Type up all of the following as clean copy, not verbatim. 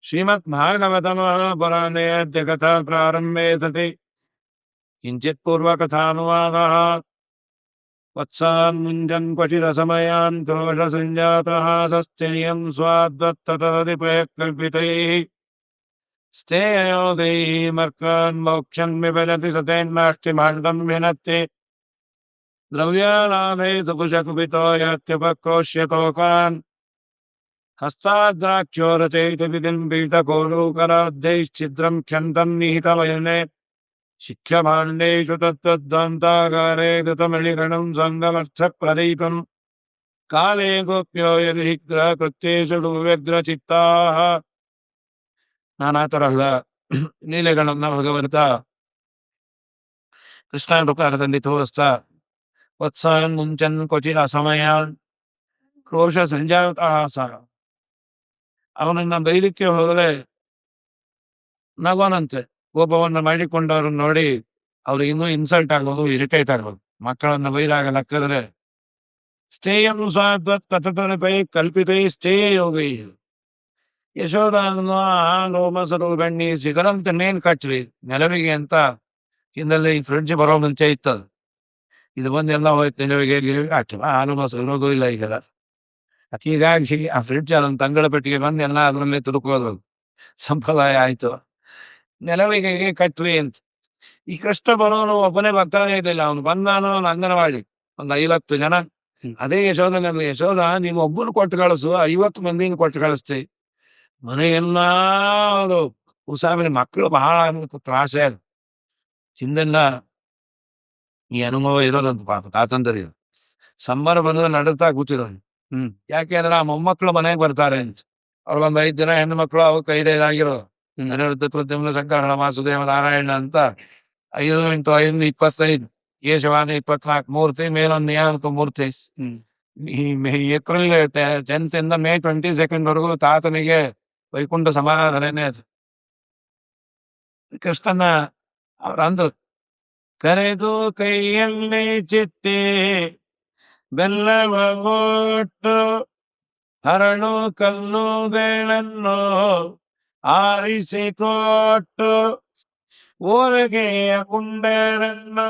श्रीमद्भागवतमहापुराणे अद्य कथा प्रारम्भे सति किञ्चित् पूर्वकथानुवादः। वत्सान् मुञ्जन् क्वचिदसमयान् क्रोशसञ्जातः सस्तेयं स्वाद्वत्ततदिपयकल्पितैः स्तेययोगैः मर्कान् मोक्षन् विभजति सतेन्नाष्टिभाण्डं विनत्ति द्रव्यालाभे सुकुशकुपितो यात्यपक्रोश्यतोकान् हस्ताद्राक्षोरचैति विदिम्बीतकोलूकराद्यैश्छिद्रं क्षन्तम् निहितवयने शिक्षभाण्डेषु तत्त्वद्वान्तागारे कृतमणिगणम् सङ्गमर्थप्रदीपम् काले गोप्यो यदि ग्रहकृत्येषु व्यग्रचित्ताः ನಾನಾ ತರಹದ ಲೀಲೆಗಳನ್ನ ಭಗವಂತ ಕೃಷ್ಣ ರೂಪದಲ್ಲಿ ತೋರಿಸ್ತಾ ವತ್ಸಾನ್ ಮುಂಚನ್ ಕ್ವಚಿತ್ ಅಸಮಯಾನ್ ಕ್ರೋಶ ಸಂಜಾತಃ ಸಹ ಅವನನ್ನ ಬೈಲಿಕ್ಕೆ ಹೋದರೆ ನಗೋನಂತೆ. ಕೋಪವನ್ನು ಮಾಡಿಕೊಂಡವ್ರನ್ನ ನೋಡಿ ಅವ್ರಿಗೆ ಇನ್ನೂ ಇನ್ಸಲ್ಟ್ ಆಗೋದು, ಇರಿಟೇಟ್ ಆಗೋದು. ಮಕ್ಕಳನ್ನ ಬೈದಾಗ ನಕ್ಕಿದ್ರೆ ಸ್ಥೇಯಂ ಸ್ವಾದ್ವತ್ತತನಪೈ ಕಲ್ಪಿತೈ ಸ್ಥೇಯ ಯೋಗೈ ಯಶೋಧನ ಹಾಲು ಮೊಸರು ಬೆಣ್ಣೆ ಸಿಗರಂತೆ ನೇನ್ ಕಟ್ರಿ ನೆಲವಿಗೆ ಅಂತ ಹಿಂದಲ್ಲಿ ಫ್ರಿಡ್ಜ್ ಬರೋ ಮುಂಚೆ ಇತ್ತದು. ಇದು ಬಂದೆಲ್ಲ ಹೋಯ್ತು ನೆಲವಿಗೆ ಹಾಕ್ತಿಲ್ಲ, ಹಾಲು ಮೊಸರು ಇರೋದು ಇಲ್ಲ ಈಗೆಲ್ಲ. ಹೀಗಾಗಿ ಆ ಫ್ರಿಡ್ಜ್ ಅದೊಂದು ತಂಗಳ ಪೆಟ್ಟಿಗೆ ಬಂದು ಎಲ್ಲ ಅದರಲ್ಲೇ ತುರುಕೋದು ಸಂಪ್ರದಾಯ ಆಯ್ತು. ನೆಲವಿಗೆ ಕಟ್ರಿ ಅಂತ ಈ ಕಷ್ಟ ಬರೋನು ಒಬ್ಬನೇ ಬರ್ತಾನೆ ಇರಲಿಲ್ಲ. ಅವನು ಬಂದಾನು ಅವನು ಅಂಗನವಾಡಿ ಒಂದು 50 ಜನ. ಅದೇ ಯಶೋಧನಲ್ಲಿ, ಯಶೋಧ ನೀವು ಒಬ್ಬರು ಕೊಟ್ಟು ಕಳಿಸು, 50 ಮಂದಿನ ಕೊಟ್ಟು ಕಳಿಸ್ತಿ. ಮನೆಯೆಲ್ಲ ಅವರು ಉಸಾಮಿನ ಮಕ್ಕಳು ಬಹಳ ತ್ರಾಸೆ. ಹಿಂದೆಲ್ಲ ಈ ಅನುಭವ ಇರೋದಂತ ಪಾಪ ತಾತಂದರಿ ಸಂಬಾರ ಬಂದ್ರೆ ನಡುತ್ತಾ ಕೂತಿರೋದು. ಯಾಕೆಂದ್ರೆ ಆ ಮೊಮ್ಮಕ್ಕಳು ಮನೆಗೆ ಬರ್ತಾರೆ ಅಂತ. ಅವ್ರಿಗೊಂದು 5 ಜನ ಹೆಣ್ಣು ಮಕ್ಕಳು ಅವ್ರು ಕೈಲಾಗಿರೋ ಅನಿರುದ್ಧ ಸಂಕರಣ ವಾಸುದೇವ ನಾರಾಯಣ ಅಂತ 5 × 5 25 ಕೇಶವಾನ 24 ಮೂರ್ತಿ, ಮೇಲೊಂದು ನಿಯಾಮಕ ಮೂರ್ತಿ. ಈ ಏಪ್ರಿಲ್ 10th ಇಂದ May 22nd ವರೆಗೂ ತಾತನಿಗೆ ವೈಕುಂಠ ಸಮಾರಾಧನೆ ಅದು. ಕೃಷ್ಣನ ಅವ್ರಂದ್ರು ಕರೆದು ಕೈಯಲ್ಲಿ ಚಿಟ್ಟೆ ಬೆಲ್ಲವೊಟ್ಟು ಹರಳು ಕಲ್ಲುಗಳನ್ನು ಆರಿಸಿಕೊಟ್ಟು ಊರಗೆಯ ಉಂಡರನ್ನು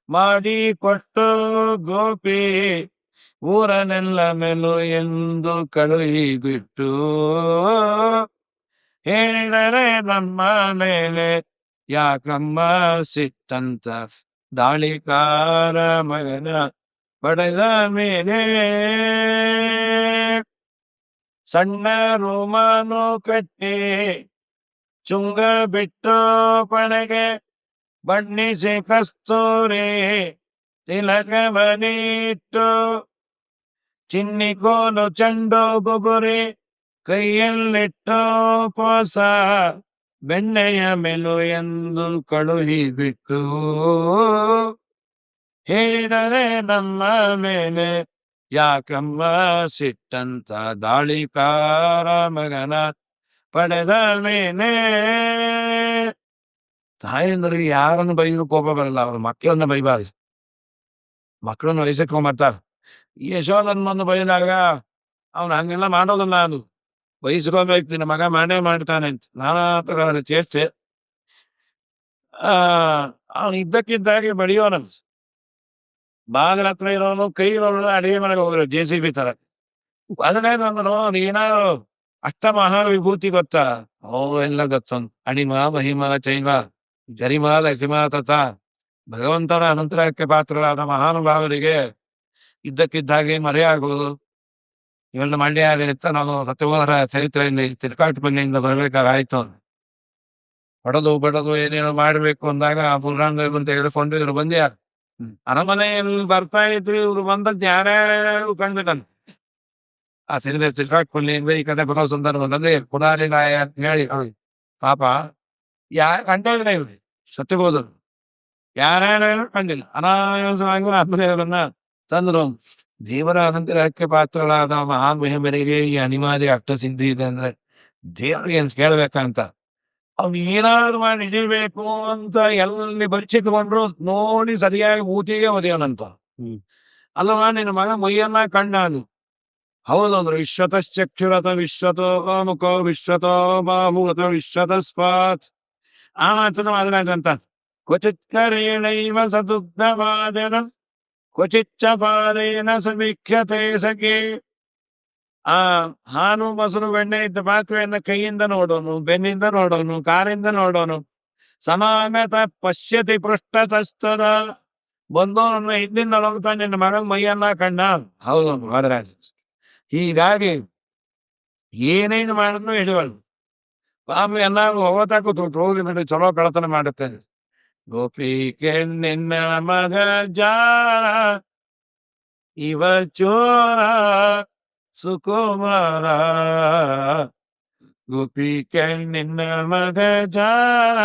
ಮಾಡಿಕೊಟ್ಟು ಗೋಪಿ ಊರನೆಲ್ಲ ಮೆಲು ಎಂದು ಕಳುಹಿ ಬಿಟ್ಟು ಹೇಳಿದರೆ ನಮ್ಮ ಮೇಲೆ ಯಾಕಮ್ಮ ಸಿಟ್ಟಂತ ದಾಳಿಕಾರ ಮಗನ ಪಡೆದ ಮೇಲೆ ಸಣ್ಣ ರೋಮಾನು ಕಟ್ಟಿ ಚುಂಗ ಬಿಟ್ಟು ಪಣಗೆ ಬಣ್ಣಿಸಿ ಕಸ್ತೂರಿ ತಿಲಕವನಿಟ್ಟು ಚಿನ್ನಿಕೋಲು ಚೆಂಡು ಬುಗುರಿ ಕೈಯಲ್ಲಿಟ್ಟು ಕೋಸ ಬೆಣ್ಣೆಯ ಮೆಲು ಎಂದು ಕಳುಹಿ ಬಿಟ್ಟು ಹೇಳಿದರೆ ನಮ್ಮ ಮೇಲೆ ಯಾಕಮ್ಮ ಸಿಟ್ಟಂತ ದಾಳಿಕಾರ ಮಗನ ಪಡೆದ ಮೇಲೆ. ತಾಯಂದ್ರಿಗೆ ಯಾರನ್ನು ಬೈದ್ರು ಕೋಪ ಬರಲ್ಲ, ಅವ್ರ ಮಕ್ಕಳನ್ನ ಬೈಬಾರ್ದು. ಮಕ್ಕಳನ್ನ ವಯಸ್ಸಿಟ್ಕೊಂಬರ್ತಾರೆ. ಯಶೋಧನ್ ಬಂದು ಬೈದಾಗ ಅವ್ನು ಹಂಗೆಲ್ಲ ಮಾಡೋದಿಲ್ಲ. ಅದು ವಹಿಸ್ಕೋಬೇಕು, ನಿನ್ನ ಮಗ ಮಾಡೇ ಮಾಡ್ತಾನೆ ಅಂತ ನಾನಾ ತರಹದ ಚೇಷ್ಟೆ. ಅವನು ಇದ್ದಕ್ಕಿದ್ದಾಗೆ ಬಡಿಯೋನಂತ. ಬಾಗಿಲ ಹತ್ರ ಇರೋನು ಕೈ ಇರೋನು ಅಡಿಗೆ ಮನೆಗೆ ಹೋಗಿರೋ JCB ತರ. ಅದನ್ನೇ ಬಂದ್ರು ಏನಾದ್ರು ಅಷ್ಟ ಮಹಾವಿಭೂತಿ ಗೊತ್ತಾ? ಎಲ್ಲ ಗೊತ್ತೊಂದು ಅಣಿಮ ಮಹಿಮ ಚೈವ ಜರಿಮ ಲಕ್ಷ್ಮ ತಥ ಭಗವಂತನ ಅನಂತರಕ್ಕೆ ಪಾತ್ರರಾದ ಮಹಾನುಭಾವರಿಗೆ ಇದ್ದಕ್ಕಿದ್ದಾಗೆ ಮರೆಯಾಗುವುದು ಇವೆಲ್ಲ ಮಂಡ್ಯ ಅಂತ ನಾವು ಸತ್ಯಗೋಧರ ಚರಿತ್ರೆಯಲ್ಲಿ ತಿರುಕಾಟುಪಲ್ಲಿಯಿಂದ ಬರ್ಬೇಕಾರಾಯ್ತು. ಹೊಡೆದು ಬಡದು ಏನೇನೋ ಮಾಡ್ಬೇಕು ಅಂದಾಗ ಪುರಾಣ ತೆಗೆದುಕೊಂಡು ಇವ್ರು ಬಂದ್ಯಾರ. ಅರಮನೆಯಲ್ಲಿ ಬರ್ತಾ ಇದ್ರು, ಇವ್ರು ಬಂದದ್ದು ಯಾರ್ಯಾರು ಕಂಡಿದ್ದಾನೆ. ಆ ಸಿನಿಮೆ ತಿರುಕಾಟುಪಲ್ಲಿಯಿಂದ ಈ ಕಡೆ ಬರೋ ಸಂದರ್ಭದಲ್ಲಿ ಪುರಾರಿ ನಾಯ ಅಂತ ಹೇಳಿ ಪಾಪ ಕಂಡಿಲ್ಲ ಇವ್ರಿ ಸತ್ಯಗೋಧರು ಯಾರ್ಯಾರು ಕಂಡಿಲ್ಲ. ಅನಾಯಾಸವಾಗಿ ಆತ್ಮದೇವರನ್ನ ತಂದ್ರು. ದೇವರ ಅನಂತರಕ್ಕೆ ಪಾತ್ರರಾದ ಮಹಾನ್ ಮಹಿಮರಿಗೆ ಈ ಅನಿವಾರ್ಯ ಅಷ್ಟಸಿದ್ಧಿ ಇದೆ ಅಂದ್ರೆ ದೇವ್ರಿಗೆ ಏನ್ ಕೇಳ್ಬೇಕಂತ. ಅವ್ನು ಏನಾದ್ರು ಮಾಡಿ ಹಿಡಿಬೇಕು ಅಂತ ಎಲ್ಲಿ ಬಚ್ಚಿಟ್ಕೊಂಡ್ರು ನೋಡಿ ಸರಿಯಾಗಿ ಊಟಿಗೆ ಒದೆಯೋನಂತ. ಅಲ್ವಾ ನಿನ್ನ ಮಗ ಮೈಯನ್ನ ಕಂಡಾನು, ಹೌದೌದು. ವಿಶ್ವತಶ್ಚಕ್ಷುರತ ವಿಶ್ವತೋ ಮುಖೋ ವಿಶ್ವತೋ ಬಾಹುರತ ವಿಶ್ವತಸ್ಪಾತ್ ಆ ಮಾತನ್ನು ಮಾತನಾದಂತ ಕ್ವಚಿತ್ ಕರೇಣೈವ ಸದುಗ್ಧವಾದನ ಕ್ವಚಿಚ್ಚ ಪಾದೇನ ಸಮೀಕ್ಷತೆ ಸಖೆ. ಆ ಹಾಲು ಮೊಸರು ಬೆಣ್ಣೆ ಇದ್ದ ಪಾತ್ರೆಯನ್ನ ಕೈಯಿಂದ ನೋಡೋನು, ಬೆನ್ನಿಂದ ನೋಡೋನು, ಕಾರಿಂದ ನೋಡೋನು. ಸಮಾಗತ ಪಶ್ಯತಿ ಪೃಷ್ಠತಸ್ಥದ ಬಂದವನನ್ನ ಹಿಂದಿಂದ ನೋಡ್ತಾ ನಿನ್ನ ಮಗನ ಮೈಯನ್ನ ಕಂಡ. ಹೌದು ಮಹಾರಾಜ್. ಹೀಗಾಗಿ ಏನೇನು ಮಾಡಿದ್ರು ಹಿಡಿವಳು. ಪಾಪ ಎಲ್ಲಾರು ಹೋಗತಾ ಕೂತ್ಬಿಟ್ರು, ಹೋಗಿ ನೋಡಿ ಚಲೋ ಕಳತನ ಮಾಡುತ್ತೇನೆ. ಗೋಪಿಗೆ ನಿನ್ನ ಮಗ ಜಾರ ಇವ ಚೋರ ಸುಕುಮಾರ. ಗೋಪಿಗೆ ನಿನ್ನ ಮಗ ಜಾರ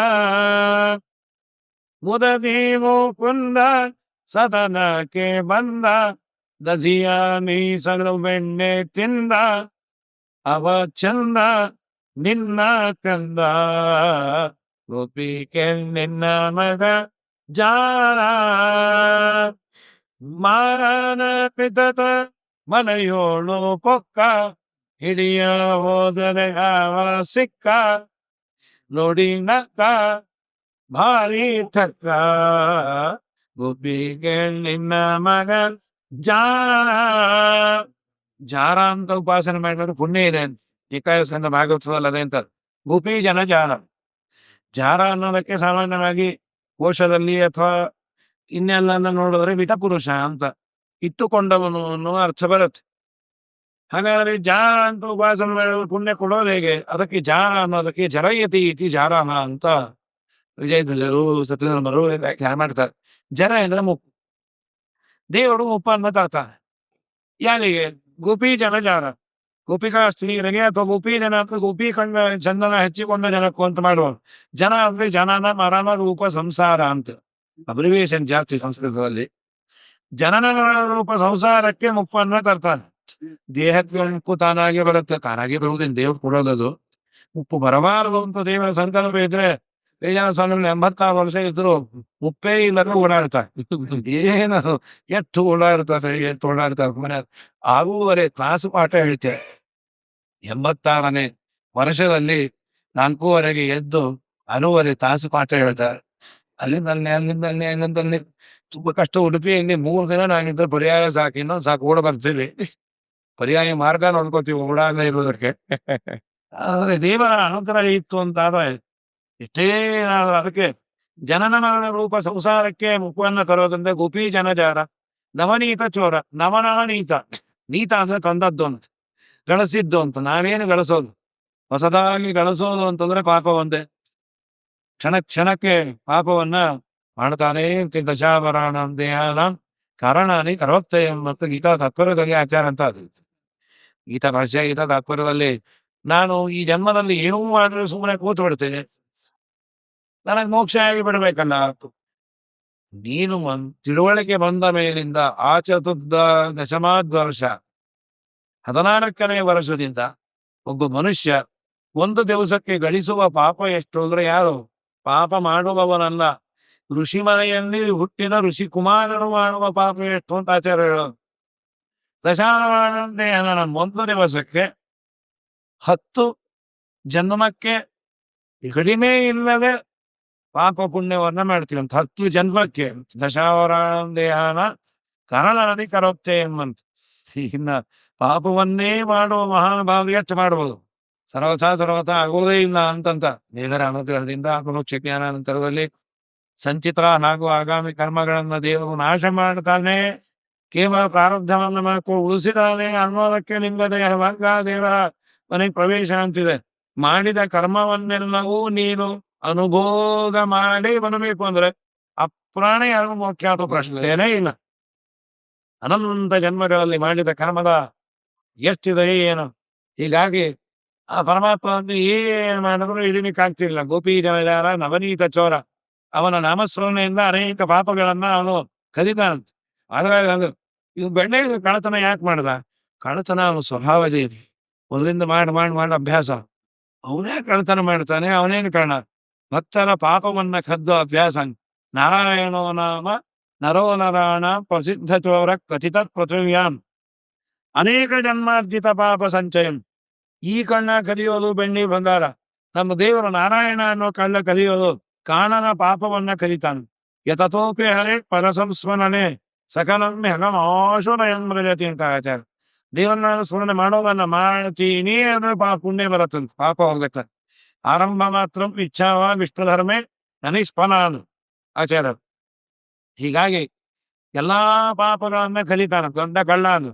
ಮುದದಿ ಮುಕುಂದ ಸದನಕ್ಕೆ ಬಂದ. ದಧಿಯ ಮೀಸಲು ಬೆಣ್ಣೆ ತಿಂದ ಅವ ಚಂದ ನಿನ್ನ ಕಂದ. ಗೋಪಿಗೆ ನಿನ್ನ ಮಗ ಜಾರ ಮಾರನ ಪಿತತ ಮನೆಯೋಳು ಪೊಕ್ಕ. ಹಿಡಿಯ ಹೋದರೆ ಅವ ಸಿಕ್ಕ ನೋಡಿ ನಕ್ಕ ಭಾರಿ ತಕ್ಕ. ಗೋಪಿಗೆ ನಿನ್ನ ಮಗ ಜಾರ. ಜಾರ ಅಂತ ಉಪಾಸನೆ ಮಾಡಿದ್ರೆ ಪುಣ್ಯ ಇದೆ ಅಂತ ಏಕಾದಶಿಯಿಂದ ಭಾಗವತ್ಸವದಲ್ಲಿ ಅದೇ ಅಂತ. ಗೋಪಿ ಜನ ಜಾರ. ಜಾರ ಅನ್ನೋದಕ್ಕೆ ಸಾಮಾನ್ಯವಾಗಿ ಕೋಶದಲ್ಲಿ ಅಥವಾ ಇನ್ನೆಲ್ಲ ನೋಡಿದ್ರೆ ವಿಟಪುರುಷ ಅಂತ ಇಟ್ಟುಕೊಂಡವನು ಅನ್ನೋ ಅರ್ಥ ಬರುತ್ತೆ. ಹಾಗಾದ್ರೆ ಜಾರ ಅಂತ ಉಪಾಸನೆ ಮಾಡಿದ್ರೆ ಪುಣ್ಯ ಕೊಡೋದು ಹೇಗೆ? ಅದಕ್ಕೆ ಜಾರ ಅನ್ನೋದಕ್ಕೆ ಜರಯತಿ ಇತಿ ಜಾರಹ ಅಂತ ವಿಜಯಧ್ವಜರು ಸತ್ಯಧರ್ಮರು ವ್ಯಾಖ್ಯಾನ ಮಾಡ್ತಾರೆ. ಜರ ಅಂದ್ರೆ ಮುಪ್ಪು. ದೇವರು ಮುಪ್ಪನ್ನು ತರ್ತಾನೆ ಯಾರಿಗೆ? ಗೋಪಿ ಜನ ಜಾರ. ಗೋಪಿಕಾ ಸ್ತ್ರೀಯರಿಗೆ ಅಥವಾ ಗೋಪಿ ಜನ ಅಂದ್ರೆ ಗೋಪಿ ಕಂಡ ಚಂದನ ಹೆಚ್ಚಿಕೊಂಡ ಜನಕ್ಕೂ ಅಂತ ಮಾಡುವರು. ಜನ ಅಂದ್ರೆ ಜನನ ಮರಣ ರೂಪ ಸಂಸಾರ ಅಂತ ಅಬ್ರಿವೇಶನ್ ಜಾಸ್ತಿ ಸಂಸ್ಕೃತದಲ್ಲಿ. ಜನನ ರೂಪ ಸಂಸಾರಕ್ಕೆ ಮುಪ್ಪನ್ನ ತರ್ತಾನೆ. ದೇಹಕ್ಕೆ ಮುಪ್ಪು ತಾನಾಗಿ ಬರುತ್ತೆ. ತಾನಾಗಿ ಬರುವುದೇನು, ದೇವ್ರು ಕೊಡೋದದು. ಮುಪ್ಪು ಬರಬಾರದು ಅಂತ ದೇವರ ಸಂಕಲ್ಪ ಇದ್ರೆ ಬೇಜಾನ ಸ್ವಾಮಿಗಳು 86 ವರ್ಷ ಇದ್ರು ಮುಪ್ಪೇ ಇಲ್ಲದ ಓಡಾಡ್ತಾರೆ. ಏನದು ಎಷ್ಟು ಓಡಾಡ್ತಾರೆ, ಎಷ್ಟು ಓಡಾಡ್ತಾರೆ. ಮನೆ ಆರೂವರೆ ತಾಸು ಪಾಠ ಹೇಳ್ತೇವೆ. 86ನೇ ವರ್ಷದಲ್ಲಿ 4:15 ಎದ್ದು 6:15 ತಾಸು ಪಾಠ ಹೇಳ್ತಾರೆ. ಅಲ್ಲಿಂದಲ್ಲಿ ತುಂಬಾ ಕಷ್ಟ. ಉಡುಪಿಯಲ್ಲಿ 3 ದಿನ ನಾನಿದ್ರೆ ಪರ್ಯಾಯ ಸಾಕು, ಇನ್ನೊಂದು ಸಾಕು ಓಡ ಬರ್ತೀವಿ. ಪರ್ಯಾಯ ಮಾರ್ಗ ನೋಡ್ಕೋತೀವಿ ಓಡಾಡದೇ ಇರೋದಕ್ಕೆ. ಆದ್ರೆ ದೇವರ ಅನುಗ್ರಹ ಇತ್ತು ಅಂತಾದ್ರೆ ಎಷ್ಟೇ. ಅದಕ್ಕೆ ಜನನ ರೂಪ ಸಂಸಾರಕ್ಕೆ ಮುಖವನ್ನ ತರೋದಂದ್ರೆ ಗೋಪಿ ಜನಜಾರ ನವನೀತ ಚೋರ. ನವನ ನೀತ. ನೀತ ಅಂದ್ರೆ ತಂದದ್ದು ಅಂತ, ಗಳಿಸಿದ್ದು ಅಂತ. ನಾವೇನು ಗಳಿಸೋದು? ಹೊಸದಾಗಿ ಗಳಿಸೋದು ಅಂತಂದ್ರೆ ಪಾಪ ಒಂದೇ. ಕ್ಷಣಕ್ಕೆ ಪಾಪವನ್ನ ಮಾಡ್ತಾನೆ. ದಶಾವರಾಣ ದೇಹಾನ ಕಾರಣಾನಿ ಕರೋತ್ತಯಂ ಮತ್ತು ಗೀತಾ ತಾತ್ಪರ್ಯದಲ್ಲಿ ಆಚಾರ ಅಂತ ಅದು. ಗೀತಾ ಭಾಷೆ ಗೀತಾ ತಾತ್ಪರ್ಯದಲ್ಲಿ ನಾನು ಈ ಜನ್ಮದಲ್ಲಿ ಏನೂ ಮಾಡಿದ್ರೆ ಸುಮ್ಮನೆ ಕೂತು ಬಿಡ್ತೇನೆ, ನನಗೆ ಮೋಕ್ಷ ಆಗಿ ಬಿಡ್ಬೇಕಲ್ಲ. ನೀನು ತಿಳುವಳಿಕೆ ಬಂದ ಮೇಲಿಂದ ಆ ದಶಮಾದ್ ವರ್ಷ 14ನೇ ವರ್ಷದಿಂದ ಒಬ್ಬ ಮನುಷ್ಯ ಒಂದು ದಿವಸಕ್ಕೆ ಗಳಿಸುವ ಪಾಪ ಎಷ್ಟು ಅಂದ್ರೆ ಯಾರು? ಪಾಪ ಮಾಡುವವನಲ್ಲ, ಋಷಿ ಮನೆಯಲ್ಲಿ ಹುಟ್ಟಿದ ಋಷಿ ಕುಮಾರರು ಮಾಡುವ ಪಾಪ ಎಷ್ಟು ಅಂತ ಆಚಾರ್ಯ ಹೇಳೋದು. ದಶಾವರಣಂತೆ ಒಂದು ದಿವಸಕ್ಕೆ 10 ಜನ್ಮಕ್ಕೆ ಕಡಿಮೆ ಇಲ್ಲದೆ ಪಾಪ ಪುಣ್ಯವನ್ನ ಮಾಡ್ತೀವಿ ಅಂತ. 10 ಜನ್ಮಕ್ಕೆ ದಶಾವರಣ ದೇಹನ ಕರಣಿ ಕರೋತ್ತೆ ಎಂಬಂತ. ಇನ್ನ ಪಾಪವನ್ನೇ ಮಾಡುವ ಮಹಾನುಭಾವ ಎಷ್ಟು ಮಾಡ್ಬೋದು? ಸರ್ವಥ ಆಗೋದೇ ಇಲ್ಲ ಅಂತಂತ ದೇವರ ಅನುಗ್ರಹದಿಂದ ಮೋಕ್ಷ ಜ್ಞಾನಾನಂತರದಲ್ಲಿ ಸಂಚಿತ ಹಾಗೂ ಆಗಾಮಿ ಕರ್ಮಗಳನ್ನ ದೇವರು ನಾಶ ಮಾಡ್ತಾನೆ. ಕೇವಲ ಪ್ರಾರಬ್ಧವನ್ನ ಮಾತ್ರ ಉಳಿಸಿದಾನೆ ಅನ್ನೋದಕ್ಕೆ ನಿಂದ ದೇಹವಾಗ ದೇವರ ಮನೆಗೆ ಪ್ರವೇಶ ಅಂತಿದೆ. ಮಾಡಿದ ಕರ್ಮವನ್ನೆಲ್ಲವೂ ನೀನು ಅನುಭೋಗ ಮಾಡಿ ಬರಬೇಕು ಅಂದ್ರೆ ಅಪ್ರಾಣಿ ಯಾರು ಮೋಕ್ಷ ಅಥವಾ ಪ್ರಶ್ನೆನೇ ಇಲ್ಲ. ಅನಂತ ಜನ್ಮಗಳಲ್ಲಿ ಮಾಡಿದ ಕರ್ಮದ ಎಷ್ಟಿದೆ ಏನು. ಹೀಗಾಗಿ ಆ ಪರಮಾತ್ಮವನ್ನು ಏನ್ ಮಾಡಿದ್ರು ಹಿಡಿಲಿಕ್ಕಾಗ್ತಿಲ್ಲ. ಗೋಪಿ ಜನಜಾರ ನವನೀತ ಚೋರ. ಅವನ ನಾಮಸ್ಮರಣೆಯಿಂದ ಅನೇಕ ಪಾಪಗಳನ್ನ ಅವನು ಕದಿತಾನಂತೆ. ಆದ್ರೆ ಇದು ಬೆಣ್ಣೆ ಕಳತನ ಯಾಕೆ ಮಾಡ್ದ? ಕಳತನ ಅವನ ಸ್ವಭಾವದೇ ಇದೆ. ಮೊದಲಿಂದ ಮಾಡಿ ಅಭ್ಯಾಸ. ಅವನೇ ಕಳತನ ಮಾಡ್ತಾನೆ. ಅವನೇನು ಕಾರಣ? ಭಕ್ತರ ಪಾಪವನ್ನ ಕದ್ದು ಅಭ್ಯಾಸ. ನಾರಾಯಣೋ ನಾಮ ನರೋ ನರಾಣ ಪ್ರಸಿದ್ಧ ಚೋರ ಕಥಿತ ಪೃಥಿವ್ಯಾಂ. ಅನೇಕ ಜನ್ಮಾರ್ಜಿತ ಪಾಪ ಸಂಚಯಂ. ಈ ಕಣ್ಣ ಕದಿಯೋದು ಬೆಣ್ಣಿ ಬಂಗಾರ. ನಮ್ಮ ದೇವರು ನಾರಾಯಣ ಅನ್ನೋ ಕಳ್ಳ ಕದಿಯೋದು ಕಾಣದ ಪಾಪವನ್ನ ಕಲಿತಾನೆ. ಯತತೋಪಿ ಹರೇ ಪರಸಂಸ್ಮರಣೆ ಸಕಲಮ್ಮೆ ಹಗಮಾಶುನಯಂ ಮೃಜತಿ ಅಂತ ಆಚಾರ. ದೇವರನ್ನ ಸ್ಮರಣೆ ಮಾಡೋದನ್ನ ಮಾಡ್ತೀನಿ ಅಂದ್ರೆ ಪುಣ್ಯ ಬರುತ್ತಂತ, ಪಾಪ ಹೋಗ್ಬೇಕ. ಆರಂಭ ಮಾತ್ರ ಇಚ್ಛಾವ ವಿಷ್ಣುಧರ್ಮೇ ನನಿಷ್ಫಲಾನು ಆಚಾರ. ಹೀಗಾಗಿ ಎಲ್ಲಾ ಪಾಪಗಳನ್ನ ಕಲಿತಾನ ದೊಡ್ಡ ಕಳ್ಳ ಅನ್ನು.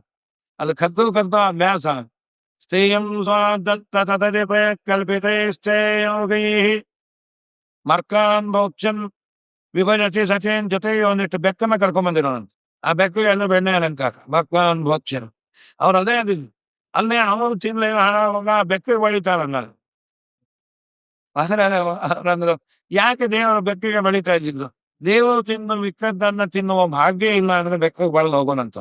ಅದು ಕದ್ದು ಅಭ್ಯಾಸ. ಸ್ಥೇಯಂ ಸ್ವಾದತ್ತ ಕಲ್ಪಿತೈಶ್ಚಯೋಗೈ ಮರ್ಕಾನ್ ಭೋಕ್ಷನ್ ವಿಭಜತಿ ಸಚೇನ್ ಜೊತೆ ಒಂದಿಷ್ಟು ಬೆಕ್ಕನ್ನ ಕರ್ಕೊಂಡ್ಬಂದಿರೋನಂತ. ಆ ಬೆಕ್ಕಿಗೆ ಎಲ್ಲ ಬೆಣ್ಣೆ ಅಲಂಕಾರ, ಮರ್ಕಾನ್ ಭೋಕ್ಷನ್. ಅವ್ರು ಅದೇ ಅದಿಲ್ಲ, ಅಲ್ಲೇ ಅವನು ತಿನ್ಲೇ ಹಾಳಾಗ ಬೆಕ್ಕಿಗೆ ಬಳಿತಾರಲ್ಲ. ಆದ್ರೆ ಅವ್ರಂದ್ರು ಯಾಕೆ ದೇವರು ಬೆಕ್ಕಿಗೆ ಬಳಿತಾ ಇದ್ದಿದ್ದು? ದೇವರು ತಿನ್ನು ಮಿಕ್ಕದ್ದನ್ನ ತಿನ್ನುವ ಭಾಗ್ಯ ಇಲ್ಲ ಅಂದ್ರೆ ಬೆಕ್ಕಿಗೆ ಬಳದು ಹೋಗೋಣಂತ.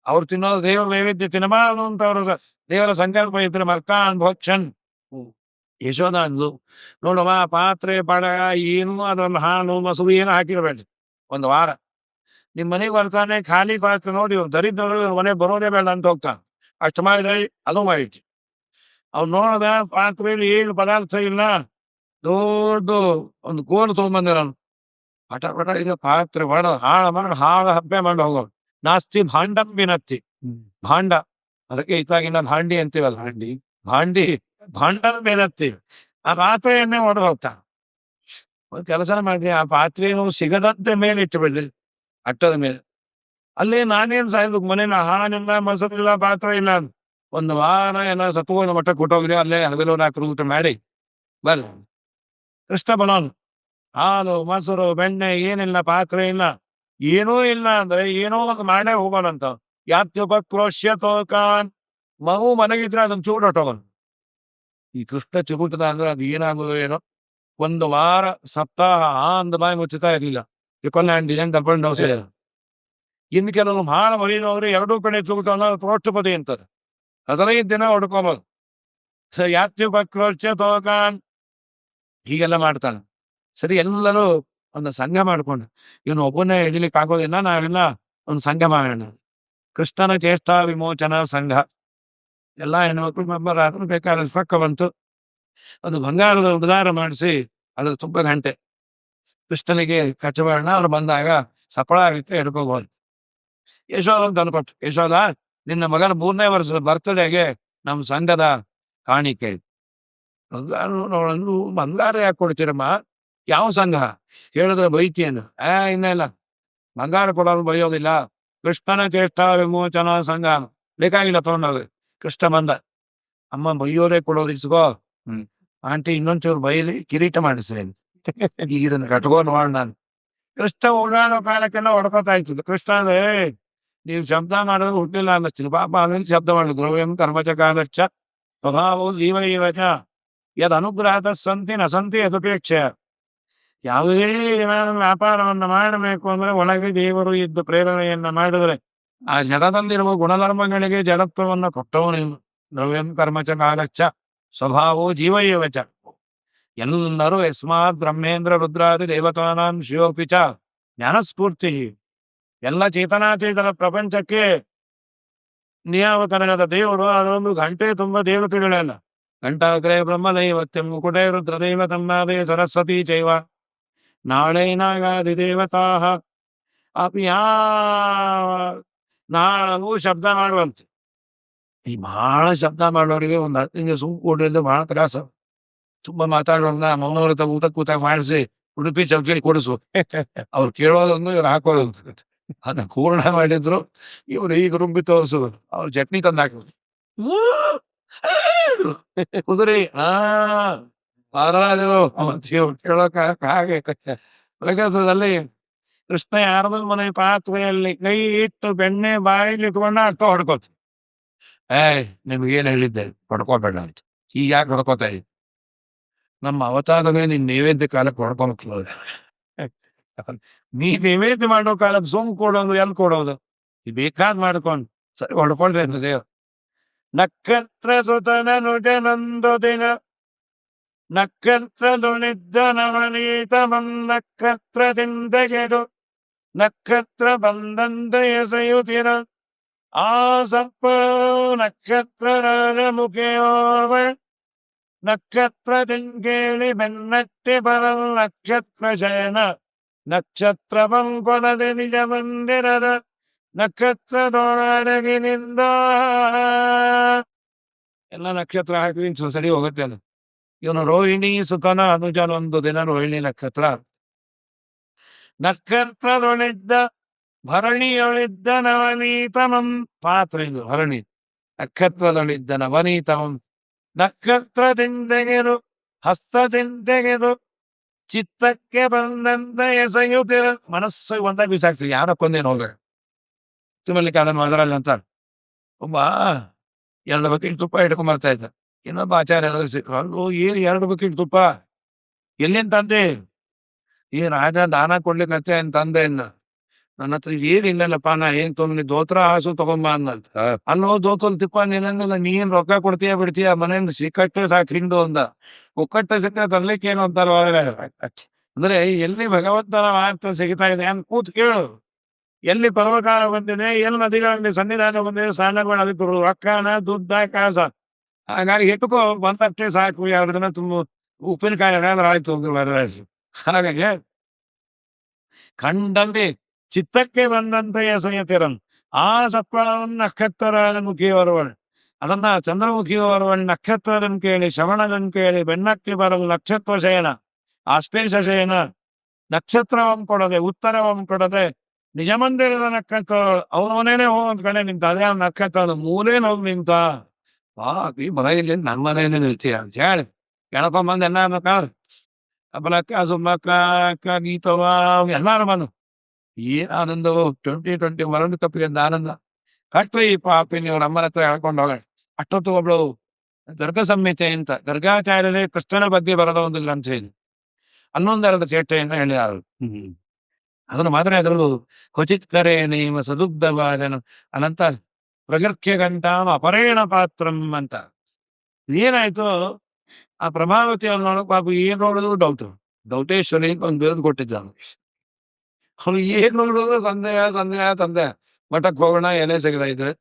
ಅವ್ರು ತಿನ್ನೋದು ದೇವರ ನೈವೇದ್ಯ ತಿನ್ನಬಾರದು ಅಂತ ಅವರು ದೇವರ ಸಂಕಲ್ಪ ಇದ್ರೆ ಮರ್ಕಾನ್ ಭೋಕ್ಷನ್. ಯಶೋಧ ಅಂದ್ಲು, ನೋಡುವ ಪಾತ್ರೆ ಪಡ ಏನು ಅದ್ರಲ್ಲಿ ಹಾಲು ಮೊಸರು ಏನು ಹಾಕಿರಬೇಡ್ರಿ. ಒಂದು ವಾರ ನಿಮ್ ಮನೆಗೆ ಬರ್ತಾನೆ, ಖಾಲಿ ಪಾತ್ರೆ ನೋಡಿ ದರಿದ್ರರು ಮನೆಗೆ ಬರೋದೇ ಬೇಡ ಅಂತ ಹೋಗ್ತಾನೆ. ಅಷ್ಟು ಮಾಡಿದ್ರೆ ಅದು ಮಾಡಿಟ್ರಿ. ಅವ್ನು ನೋಡಿದ ಪಾತ್ರೆಯಲ್ಲಿ ಏನು ಪದಾರ್ಥ ಇಲ್ಲ, ದೊಡ್ಡ ಒಂದು ಗೋಲು ತಗೊಂಡ್ಬಂದಿರೋನು. ಪಟ ಪಟ ಇದು ಪಾತ್ರೆ ಮಾಡ ಹಾಳು ಹಬ್ಬೆ ಮಾಡಿ ಹೋಗೋರು. ನಾಸ್ತಿ ಭಾಂಡಂ ವಿನತ್ತಿ. ಭಾಂಡ ಅದಕ್ಕೆ ಇತ್ತಾಗಿನ ಭಾಂಡಿ ಅಂತೀವಲ್ಲ, ಭಾಂಡಿ ಭಾಂಡಂ ವಿನತ್ತಿ. ಆ ಪಾತ್ರೆಯನ್ನೇ ಹೊಡೆದು ಹೋಗ್ತಾ. ಒಂದು ಕೆಲಸ ಮಾಡಿ ಆ ಪಾತ್ರೆಯನ್ನು ಸಿಗದಂತೆ ಮೇಲೆ ಇಟ್ಟು ಬಿಡ್ರಿ, ಅಟ್ಟದ ಮೇಲೆ. ಅಲ್ಲೇ ನಾನೇನ್ ಸಾಯ್ಬೇಕು, ಮನೇಲಿ ಹಾಲಿಲ್ಲ ಮೊಸರಿಲ್ಲ ಪಾತ್ರೆ ಇಲ್ಲ. ಒಂದು ವಾರ ಎಲ್ಲ ಸತ್ವನ ಮಟ್ಟ ಕೊಟ್ಟೋಗ್ರಿ, ಅಲ್ಲೇ ಹಗಲು ರಾತ್ರಿ ಊಟ ಮಾಡಿ ಬರ್ರಿ. ಕೃಷ್ಣ ಬಲೋನು ಹಾಲು ಮೊಸರು ಬೆಣ್ಣೆ ಏನಿಲ್ಲ, ಪಾತ್ರೆ ಇಲ್ಲ, ಏನೂ ಇಲ್ಲ ಅಂದ್ರೆ ಏನೋ ಒಂದು ಮಾಡೇ ಹೋಗೋಣಂತ. ಯಾತ್ಯುಪಕ್ರೋಶ್ಯತೋಕಾನ್. ಮಗು ಮನೆಗಿದ್ರೆ ಅದನ್ನ ಚೂಡೋಟೋಗೋನು. ಈ ಕೃಷ್ಣ ಚಿಗುಟದ ಅಂದ್ರೆ ಅದು ಏನಾಗೋದು ಏನೋ. ಒಂದು ವಾರ ಸಪ್ತಾಹ ಅಂದ ಬಾಯಿ ಮುಚ್ಚುತ್ತಾ ಇರ್ಲಿಲ್ಲ. ಡಿಸೈನ್ ತಗೊಂಡು ದೋಸೆ. ಇನ್ನು ಕೆಲವರು ಬಹಳ ಮರಿದವ್ರು ಎರಡೂ ಕಡೆ ಚುಗುಟ ಪ್ರೋಷ್ಠಪದಿ ಅಂತಾರೆ. 15 ದಿನ ಹೊಡ್ಕೋಬೋದು. ಯಾತ್ಯುಪಕ್ರೋಶ್ಯತೋಕಾನ್ ಹೀಗೆಲ್ಲ ಮಾಡ್ತಾನೆ. ಸರಿ, ಎಲ್ಲರೂ ಒಂದು ಸಂಘ ಮಾಡ್ಕೊಂಡು ಇವನು ಒಬ್ಬನೇ ಹಿಡಿಲಿಕ್ಕೆ ಆಗೋದಿಲ್ಲ, ನಾವೆಲ್ಲ ಒಂದು ಸಂಘ ಮಾಡೋಣ. ಕೃಷ್ಣನ ಚೇಷ್ಟಾ ವಿಮೋಚನಾ ಸಂಘ. ಎಲ್ಲಾ ಹೆಣ್ಮಕ್ಳು ಮೆಂಬರ್ ಆದ್ರೂ ಬೇಕಾದ ಪಕ್ಕ ಬಂತು. ಒಂದು ಬಂಗಾರದ ಉಪದಾರ ಮಾಡಿಸಿ ಅದ್ರ ತುಂಬ ಗಂಟೆ ಕೃಷ್ಣನಿಗೆ ಕಚ್ಚಬಾರಣ. ಅವ್ರು ಬಂದಾಗ ಸಫಳ ಆಗುತ್ತೆ, ಹಿಡ್ಕೋಬಹುದು. ಯಶೋಧ ಅಂತ ಅನ್ಕೊಟ್ಟು, ಯಶೋಧ ನಿನ್ನ ಮಗನ 3ನೇ ವರ್ಷದ ಬರ್ತ್ಡೇಗೆ ನಮ್ ಸಂಘದ ಕಾಣಿಕೆ ಬಂಗಾರ ಯಾಕೆ ಕೊಡ್ತೀರಮ್ಮ? ಯಾವ ಸಂಘ ಹೇಳಿದ್ರೆ ಬೈತಿಯನ್ನು? ಇನ್ನ ಇಲ್ಲ, ಬಂಗಾರ ಕೊಡೋರು ಬೈಯೋದಿಲ್ಲ. ಕೃಷ್ಣನ ಚೇಷ್ಟಾ ವಿಮೋಚನಾ ಸಂಘ ಬೇಕಾಗಿಲ್ಲ, ತಗೊಂಡೋಗ್ರಿ. ಕೃಷ್ಣ ಬಂದ, ಅಮ್ಮ ಬೈಯೋರೇ ಕೊಡೋದು ಇಸ್ಕೋ. ಆಂಟಿ ಇನ್ನೊಂಚೂರು ಬೈಲಿ, ಕಿರೀಟ ಮಾಡಿಸ್ರಿ. ಈಗ ಇದನ್ನ ಕಟ್ಕೊಂಡು ನೋಡ್ ನಾನು. ಕೃಷ್ಣ ಓಡಾಡೋ ಕಾಲಕ್ಕೆಲ್ಲ ಹೊಡ್ಕೋತಾ ಇತ್ತು. ಕೃಷ್ಣ ಅಂದ್ರೆ ನೀವು ಶಬ್ದ ಮಾಡಿದ್ರೆ ಹುಟ್ಟಿಲ್ಲ ಅನ್ನಿಸ್ತೀನಿ. ಪಾಪ ಅದನ್ನು ಶಬ್ದ ಮಾಡಿದ್ರು. ದ್ರವ್ಯಂ ಕರ್ಮಚಕಾಲಚ್ಚ ಸ್ವಭಾವವು ಜೀವ ಇವಚ ಯದ್ ಅನುಗ್ರಹದ ಸಂತಿ ನ ಸಂತಿ ಯದುಪೇಕ್ಷ. ಯಾವುದೇ ಏನಾದ್ರೂ ವ್ಯಾಪಾರವನ್ನ ಮಾಡಬೇಕು ಅಂದ್ರೆ ಒಳಗೆ ದೇವರು ಇದ್ದ ಪ್ರೇರಣೆಯನ್ನ ಮಾಡಿದ್ರೆ ಆ ಜಡದಲ್ಲಿರುವ ಗುಣಧರ್ಮಗಳಿಗೆ ಜಡತ್ವವನ್ನ ಕೊಟ್ಟವನು. ದ್ರವ್ಯಂ ಕರ್ಮಚಕಾಲಚ್ಚ ಸ್ವಭಾವೋ ಜೀವ ಇವಚ. ಎಲ್ಲರೂ ಯಸ್ಮಾತ್ ಬ್ರಹ್ಮೇಂದ್ರ ರುದ್ರಾದಿ ದೇವತಾನಾಂ ಶಿವೋಪಿಚ ಜ್ಞಾನಸ್ಫೂರ್ತಿ. ಎಲ್ಲ ಚೇತನಾಚೇತನ ಪ್ರಪಂಚಕ್ಕೆ ನಿಯಾಮಕನಾದ ದೇವರು. ಅದೊಂದು ಗಂಟೆ ತುಂಬ ದೇವತೆಗಳೆಲ್ಲ. ಘಂಟಾಗ್ರೇ ಬ್ರಹ್ಮದೈವತ್ಯಂ ಮುಕುಟೇ ರುದ್ರದೈವತನ್ನಾದೇ ಸರಸ್ವತಿ ಚೈವ ನಾಳೆ ನಾಗಾದಿ ದೇವತಾ ಅಪಿ ನಾಳವು ಶಬ್ದ ಮಾಡುವಂತೆ. ಈ ಬಹಳ ಶಬ್ದ ಮಾಡೋರಿಗೆ ಒಂದು 10 ನಿಮಿಷ ಸುಮ್ ಕೊಡ್ರಿಂದ ಬಹಳ ತ್ರಾಸ. ತುಂಬಾ ಮಾತಾಡೋಣ ಮೌನವ್ರ ಊಟ ಕೂತ ಮಾಡಿಸಿ ಉಡುಪಿ ಚೌಕಿ ಕೊಡಿಸು. ಅವ್ರು ಕೇಳೋದೊಂದು ಇವ್ರು ಹಾಕೋದು. ಅದನ್ನ ಪೂರ್ಣ ಮಾಡಿದ್ರು ಇವ್ರು ಈಗ ರುಬ್ಬಿ ತೋರಿಸೋದು. ಅವ್ರು ಚಟ್ನಿ ತಂದು ಹಾಕೋದು. ಕುದುರೆ ಕೇಳೋಕ ಹಾಗೆ. ಪ್ರಕೃತದಲ್ಲಿ ಕೃಷ್ಣ ಯಾರದು ಮನೆ ಪಾತ್ರೆಯಲ್ಲಿ ಕೈ ಇಟ್ಟು ಬೆಣ್ಣೆ ಬಾಯಿಲಿ ಇಟ್ಕೊಂಡ ಅಷ್ಟು ಹೊಡ್ಕೋತ. ನಿಮ್ಗೇನ್ ಹೇಳಿದ್ದೆ ಹೊಡ್ಕೋಬೇಡ ಅಂತ. ಈಗ ಯಾಕೆ ಹೊಡ್ಕೋತಾ ಇದ್ವಿ? ನಮ್ಮ ಅವತಾರವೇ ನಿನ್ ನೈವೇದ್ಯ ಕಾಲಕ್ಕೆ ಹೊಡ್ಕೊಬೇಕು. ನೀ ನೈವೇದ್ಯ ಮಾಡೋ ಕಾಲಕ್ಕೆ ಸೋಂಕು ಕೊಡೋದು ಎಲ್ಲಿ ಕೊಡೋದು? ಬೇಕಾದ್ ಮಾಡ್ಕೊಂಡು ಸರಿ ಹೊಡ್ಕೊಳ್ರಿ ಅಂತ ದೇವ್ರು. ನಕ್ಷತ್ರ ಸುತನ ನುಜ ನಂದು ದಿನ ನಕ್ಷತ್ರ ದುಣಿದ್ದ ನವನೀತ ನಕ್ಷತ್ರ ತಿಂದಗೆದು ನಕ್ಷತ್ರ ಬಂದಂತ ಎಸೆಯುತ್ತಿರ ಆ ಸರ್ಪ ನಕ್ಷತ್ರ ಮುಖೆಯೋರ್ವ ನಕ್ಷತ್ರದಿಂಗೇಳಿ ಬೆನ್ನಟ್ಟಿ ಬರಲ್ ನಕ್ಷತ್ರ ಶಯನ ನಕ್ಷತ್ರವಂ ಕೊಡದೆ ನಿಜ ಮಂದಿರದ ನಕ್ಷತ್ರದೊಳಗಿನಿಂದ ಎಲ್ಲ ನಕ್ಷತ್ರ ಹಾಕಿ ಸರಿ ಹೋಗುತ್ತೆ ಅದು. ಇವನು ರೋಹಿಣಿ ಸುತನ ಅನುಜನ ಒಂದು ದಿನ ರೋಹಿಣಿ ನಕ್ಷತ್ರದೊಳಿದ್ದ ಭರಣಿಯೊಳಿದ್ದ ನವನೀತಮಂ ಪಾತ್ರ ಇದು ಭರಣಿ. ನಕ್ಷತ್ರದೊಳಿದ್ದ ನವನೀತಮಂ ನಕ್ಷತ್ರದಿಂದೆಗೆದು ಹಸ್ತದಿಂದೆಗೆದು ಚಿತ್ತಕ್ಕೆ ಬಂದಂತ ಎಸೆಯುತ್ತಿರ ಮನಸ್ಸು ಒಂದಾಗ ಬಿಸಾಕ್ತೀವಿ ಯಾರಕ್ಕೊಂದೇನು ಹೋಗ ಸುಮಲಿಕ್ಕೆ ಅದನ್ನು ಅದರಲ್ಲಿ ಅಂತ ಒಬ್ಬ 2 ಬಕೆಟ್ ತುಪ್ಪ ಇಟ್ಕೊಂಡ್ ಬರ್ತಾ ಇದ್ದ. ಇನ್ನೊಬ್ಬ ಆಚಾರ್ಯ ಸಿಕ್ಕರು. ಅಲ್ಲೋ ಏನು 2 ಬಕೆಟ್ ತುಪ್ಪ ಎಲ್ಲಿಂದ ತಂದೆ? ರಾಜ ದಾನ ಕೊಡ್ಲಿಕ್ಕೆ ಹಚ್ಚ ಏನ್ ತಂದೆ ಇನ್ನ ನನ್ನ ಹತ್ರ ಏನಿಲ್ಲಲ್ಲಪ್ಪ, ನಾ ಏನ್ ತೊಗೊಂಡು ದೋತ್ರ ಹಾಸು ತಗೊಂಬ ಅನ್ನಂತ. ಅಲ್ಲೋ ದೋತಲ್ ತಿಪ್ಪ ನಿನ್ನಂಗಲ್ಲ, ನೀನ್ ರೊಕ್ಕ ಕೊಡ್ತೀಯ ಬಿಡ್ತೀಯ ಮನೆಯಿಂದ ಸಿಕ್ಕಟ್ಟೆ ಸಾಕು ಹಿಂಡು ಅಂದ. ಒಕ್ಕಟ್ಟೆ ಸಿಕ್ಕ ತರ್ಲಿಕ್ಕೆ ಏನು ಅಂತಾರ. ಅಂದ್ರೆ ಎಲ್ಲಿ ಭಗವಂತನ ವಾರ್ತೆ ಸಿಗ್ತಾ ಇದೆ ಅಂತ ಕೂತ್ ಕೇಳು. ಎಲ್ಲಿ ಪರ್ವಕಾಲ ಬಂದಿದೆ, ಎಲ್ಲಿ ನದಿಗಳಲ್ಲಿ ಸನ್ನಿಧಾನ ಬಂದಿದೆ, ಸ್ನಾನಗಳು ಅದಕ್ಕೆ ರೊಕ್ಕನ ದುಡ್ಡ ಕಾಸ. ಹಾಗಾಗಿ ಇಟ್ಕೋ ಬಂದಷ್ಟೇ ಸಾಕು. 2 ದಿನ ತುಂಬ ಉಪ್ಪಿನಕಾಯಿ ಏನಾದ್ರೂ ಆಯ್ತು. ಹಾಗಾಗಿ ಕಂಡಂತೆ ಚಿತ್ತಕ್ಕೆ ಬಂದಂತೆ ಎಸೆಯುತ್ತಿರನ್ ಆ ಸಪ್ಪಳವನ್ನು ನಕ್ಷತ್ರ ಮುಖಿಯವರವಳು ಅದನ್ನ ಚಂದ್ರಮುಖಿಯವರವಳು ನಕ್ಷತ್ರದನ್ನು ಕೇಳಿ ಶ್ರವಣದನ್ನು ಕೇಳಿ ಬೆನ್ನಕ್ಕಿ ಬರಲು ನಕ್ಷತ್ರ ಶಯನ ಆಶ್ಲೇಷ ಶಯನ ನಕ್ಷತ್ರವಂ ಕೊಡದೆ ಉತ್ತರವಂ ಕೊಡದೆ ನಿಜ ಮಂದಿರದ ನಕ್ಷತ್ರ ಅವನವನೇನೆ ಹೋಗ್ ಕಡೆ ನಿಂತ. ಅದೇ ನಕ್ಷತ್ರದ ಮೂಲೇನ್ ಹೋಗಿ ನಿಂತ. ಈ ಬಗೆಯಲ್ಲಿ ನನ್ನ ಮನೇನೆ ನಿಲ್ತೀಯ ಅಂತ ಹೇಳಿ ಎಳ್ಕೊಂಬಂದು ಎಲ್ಲಾರು ಕಾರ್ ಅಬಲಕ್ಕ ಸುಮ್ಮಕ್ಕ ಅಕ್ಕ ಗೀತವ ಎಲ್ಲಾರು ಬಂದು ಏನ್ ಆನಂದವು. 2020 ವರ್ಲ್ಡ್ ಕಪ್ಗೆ ಆನಂದ ಕಟ್ರಿ ಪಾಪಿ ನೀವು ನಮ್ಮನ ಹತ್ರ ಹೇಳ್ಕೊಂಡು ಹೋಗ. ಅಷ್ಟೊತ್ತು ಒಬ್ಳು ಗರ್ಗ ಸಂಹಿತೆ ಅಂತ ಗರ್ಗಾಚಾರ್ಯರೇ ಕೃಷ್ಣನ ಬಗ್ಗೆ ಬರದ ಒಂದು ಗ್ರಂಥ ಇದೆ. 11 ಚೇಷ್ಟೆಯನ್ನು ಹೇಳಿದಾರು. ಅದನ್ನು ಮಾತ್ರ ಅದರಲ್ಲೂ ಕ್ವಚಿತ್ ಕರೆ ನೀವ ಸದುಗ್ಧವಾದನು ಅನಂತ ಪ್ರಗರ್ಖ್ಯ ಗಂಟಾಮ ಅಪರೇಣ ಪಾತ್ರಂ ಅಂತ. ಏನಾಯ್ತು ಆ ಪ್ರಭಾವತಿ ಅವ್ರು ನೋಡಕ್ ಪಾಪ ಏನ್ ನೋಡಿದ್ರು ಡೌಟೇಶ್ವರಿ ಒಂದು ಬಿರುದು ಕೊಟ್ಟಿದ್ದ. ಅವ್ನು ಏನ್ ನೋಡಿದ್ರು ಸಂದೇಹ. ಮಠಕ್ಕೆ ಹೋಗೋಣ ಎಲೆ ಸಿಗದ ಇದ್ರೆ,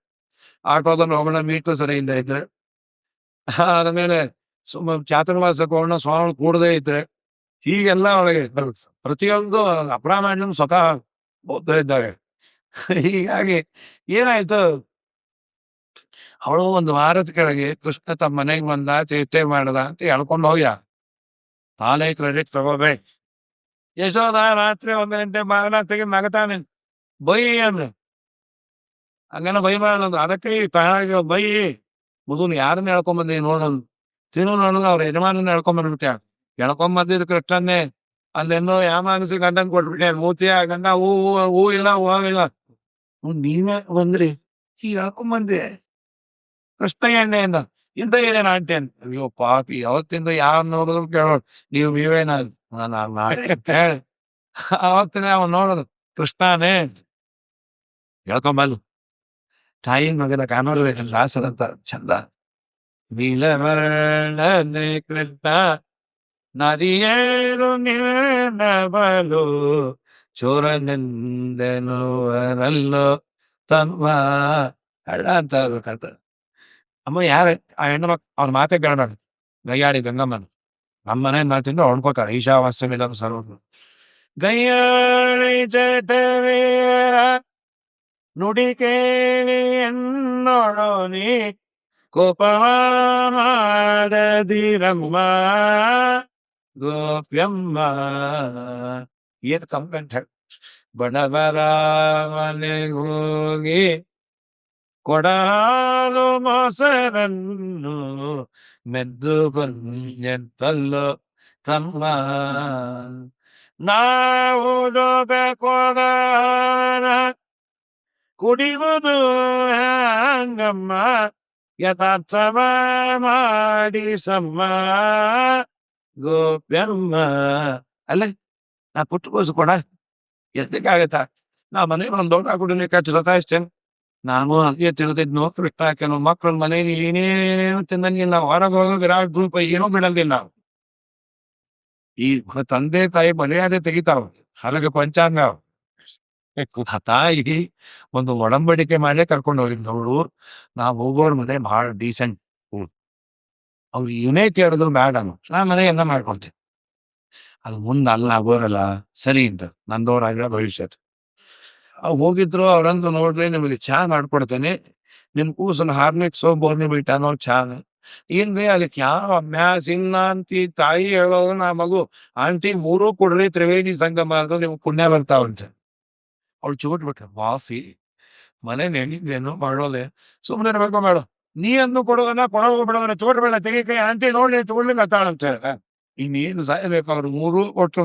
ಆಟೋದಲ್ಲಿ ಹೋಗೋಣ ಮೀಟರ್ ಸರಿಯಿಂದ ಇದ್ರೆ, ಆದ್ಮೇಲೆ ಚಾತುರ್ಮಾಸಕ್ಕೆ ಹೋಗೋಣ ಸ್ವಾಮಿ ಕೂಡದೇ ಇದ್ರೆ, ಹೀಗೆಲ್ಲ ಅವಳಿಗೆ ಪ್ರತಿಯೊಂದು ಅಪ್ರಾಮಾಣ್ಯಂ ಸ್ವತಃ ಓದ್ತಾ ಇದ್ದಾರೆ. ಹೀಗಾಗಿ ಏನಾಯ್ತು, ಅವಳು 1 ವಾರದ ಕೆಳಗೆ ಕೃಷ್ಣ ತಮ್ಮ ಮನೆಗೆ ಬಂದ ಚೇಷ್ಟೆ ಮಾಡದ ಅಂತ ಹೇಳ್ಕೊಂಡು ಹೋಗ್ಯ. ತಾನೇ ಕ್ರೆಡಿಟ್ ತಗೋಬೇಕು. ಯಶೋದ ರಾತ್ರಿ 1 ಗಂಟೆ ಬಾಗಿಲ ತೆಗೆದು ನಗತಾನೆ ಬೈ ಅಂದ್ರೆ ಹಂಗನ ಬೈ ಮಾಡಂದ್ರು. ಅದಕ್ಕೆ ಬೈ ಮೊದಲು ಯಾರನ್ನ ಹೇಳ್ಕೊಂಬಂದಿ ನೋಡೋದು ತಿನ್ನು ನೋಡೋದು ಅವ್ರ ಯಜಮಾನನ್ನ ಹೇಳ್ಕೊಂಬಂದ್ಬಿಟ್ಟ. ಹೇಳ್ಕೊಂಬಂದಿದ್ ಕೃಷ್ಣನ್ನೇ ಅಲ್ಲೆನ್ನೋ ಯಾಮಾನಸಿ ಗಂಡನ್ ಕೊಟ್ಬಿಟ್ಟೆ. ಮೂತಿಯ ಗಂಡ ಹೂ ಇಲ್ಲ ಹೂವಿಲ್ಲ. ನೀವೇ ಬಂದ್ರಿ ಈಗ ಹೇಳ್ಕೊಂಬಂದಿ ಕೃಷ್ಣ ಎಣ್ಣೆಯಿಂದ ಇಂತ ಏನೇನು ಆಂಟಿ ಅಂತ. ಅಯ್ಯೋ ಪಾಪಿ, ಅವತ್ತಿಂದ ಯಾರು ನೋಡಿದ್ರು ಕೇಳೋದು ನೀವೇನ ಹೇಳಿ ಅವತ್ತಿನ ಅವ್ನು ನೋಡೋದು ಕೃಷ್ಣನೇ ಹೇಳ್ಕೊಂಬಲ್ಲ. ತಾಯಿ ಮಗನ ಕಾನೂನು ದಾಸರಂತ ಚಂದ. ನೀಲವರ್ಣನೆ ಕೃಷ್ಣ ನದಿಯೇರು ನಿನ್ನಬಲು ಚೋರನೆಂದೆನುವರಲ್ಲೋ ತಮ್ಮ ಹಳ್ಳ ಅಂತ ಇರ್ಬೇಕಂತ. ಅಮ್ಮ ಯಾರ ಆ ಹೆಣ್ಣು ಮಕ್ ಅವ್ರ ಮಾತೆ ಕೇಳೋಣ. ಗಯ್ಯಾಡಿ ಗಂಗಮ್ಮನ ನಮ್ಮನೆ ಮಾತಿಂದ ಹೊಣ್ಕೋತಾರೆ. ಈಶಾವಾಸ್ಯಮಿಲ್ಲ ಸರ್ವ ಗಯ್ಯಾಳಿ ಜಟವೀರ ನುಡಿ ಕೇಳಿ ಎನ್ನೋಣಿ ಕೋಪವ ಮಾಡದಿರಮ್ಮ ಗೋಪ್ಯಮ್ಮ. ಏನ್ ಕಂಪ್ಲೇಂಟ್ ಹೇಳಿ ಬಡವರ ಮನೆಗೆ ಹೋಗಿ ಕೊಡಾಲು ಮೊಸರನ್ನು ಮೆದ್ದು ಬಂದೆಂತಲ್ಲೋ ತಮ್ಮ. ನಾವು ಜೋಗ ಕೊಡಾನ ಕುಡಿಯುವುದು ಹಂಗಮ್ಮ ಯಥಾರ್ಥವ ಮಾಡಿ ಸಮ್ಮ ಗೋಪ್ಯಮ್ಮ. ಅಲ್ಲ ನಾ ಪುಟ್ಟಗೋಸು ಕೊಡ ಎದ್ದಕ್ಕಾಗತ್ತ. ನಾ ಮನೆಗೆ ಒಂದು ದೊಡ್ಡ ಕುಡಿಲಿಕ್ಕೆ ಹಚ್ಚು ಸತಾಯಿಸ್ತೇನೆ. ನಾನು ಹಾಗೆ ತಿಳಿದಿದ್ನು ಬಿಟ್ಟ ಕೆಲವು ಮಕ್ಕಳು ಮನೇಲಿ ಏನೇನು ತಿನ್ನಂಗಿಲ್ಲ. ಹೊರಗೆ ಹೋಗೋ ವಿರಾಟ್ ಗ್ರೂಪ್ ಏನೂ ಬಿಡಂಗಿಲ್ಲ. ಈ ತಂದೆ ತಾಯಿ ಮರ್ಯಾದೆ ತೆಗಿತಾವ. ಹೊರಗೆ ಪಂಚಾಂಗ ಆ ತಾಯಿ ಒಂದು ಒಡಂಬಡಿಕೆ ಮಾಡೇ ಕರ್ಕೊಂಡು ಹೋಗಿದ್ದು. ಅವಳು ನಾವು ಹೋಗೋರ್ ಮನೆ ಬಹಳ ಡೀಸೆಂಟ್. ಅವ್ರು ಏನೇ ಕೇಳಿದ್ರು ಬೇಡ ನಾ ಮನೆ ಎಲ್ಲ ಮಾಡ್ಕೊಡ್ತೀನಿ. ಅದು ಮುಂದೆ ಅಲ್ಲ ಆಗೋದಲ್ಲ ಸರಿ ಅಂತ ನಂದೋರಾಗ ಭವಿಷ್ಯತ್. ಹೋಗಿದ್ರು ಅವ್ರಂದು ನೋಡ್ರಿ ನಿಮಗೆ ಚಾ ಮಾಡ್ಕೊಡ್ತೇನೆ, ನಿಮ್ ಕೂಸಲು ಹಾರ್ಲಿಕ್ಸೋ ಬೋರ್ನ್‌ವಿಟಾನೋ ಚಾನೋ ಇಲ್ರಿ ಅದಕ್ಕೆ ಯಾವ ಅಭ್ಯಾಸ ಇಲ್ಲ ಅಂತಿ ತಾಯಿ ಹೇಳೋದು ನಾ ಮಗು ಆಂಟಿ ಮೂರೂ ಕೊಡ್ರಿ ತ್ರಿವೇಣಿ ಸಂಗಮ ಅಂತ ನಿಮ್ಗೆ ಪುಣ್ಯ ಬರ್ತಾವಂತೆ. ಅವ್ಳು ಚೂಟ್ ಬಿಟ್ಟ ಕಾಫಿ ಮನೆ ನೆನಿದ್ದೇನು ಮಾಡೋದೆ ಸುಮ್ಮನೆ ಇರ್ಬೇಕು ಮಾಡು, ನೀ ಅನ್ನು ಕೊಡೋದನ್ನ ಕೊಡೋದು ಬಿಡೋದನ್ನ ಚೋಟ್ ಬೇಡ ತೆಗಿ ಕೈ ಆಂಟಿ ನೋಡಿ ಚೂಡ್ಲಿಕ್ಕೆ ಹತ್ತಾಳಂತ ಹೇಳ. ಇನ್ನೇನು ಸಾಯ್ಬೇಕು ಅವ್ರು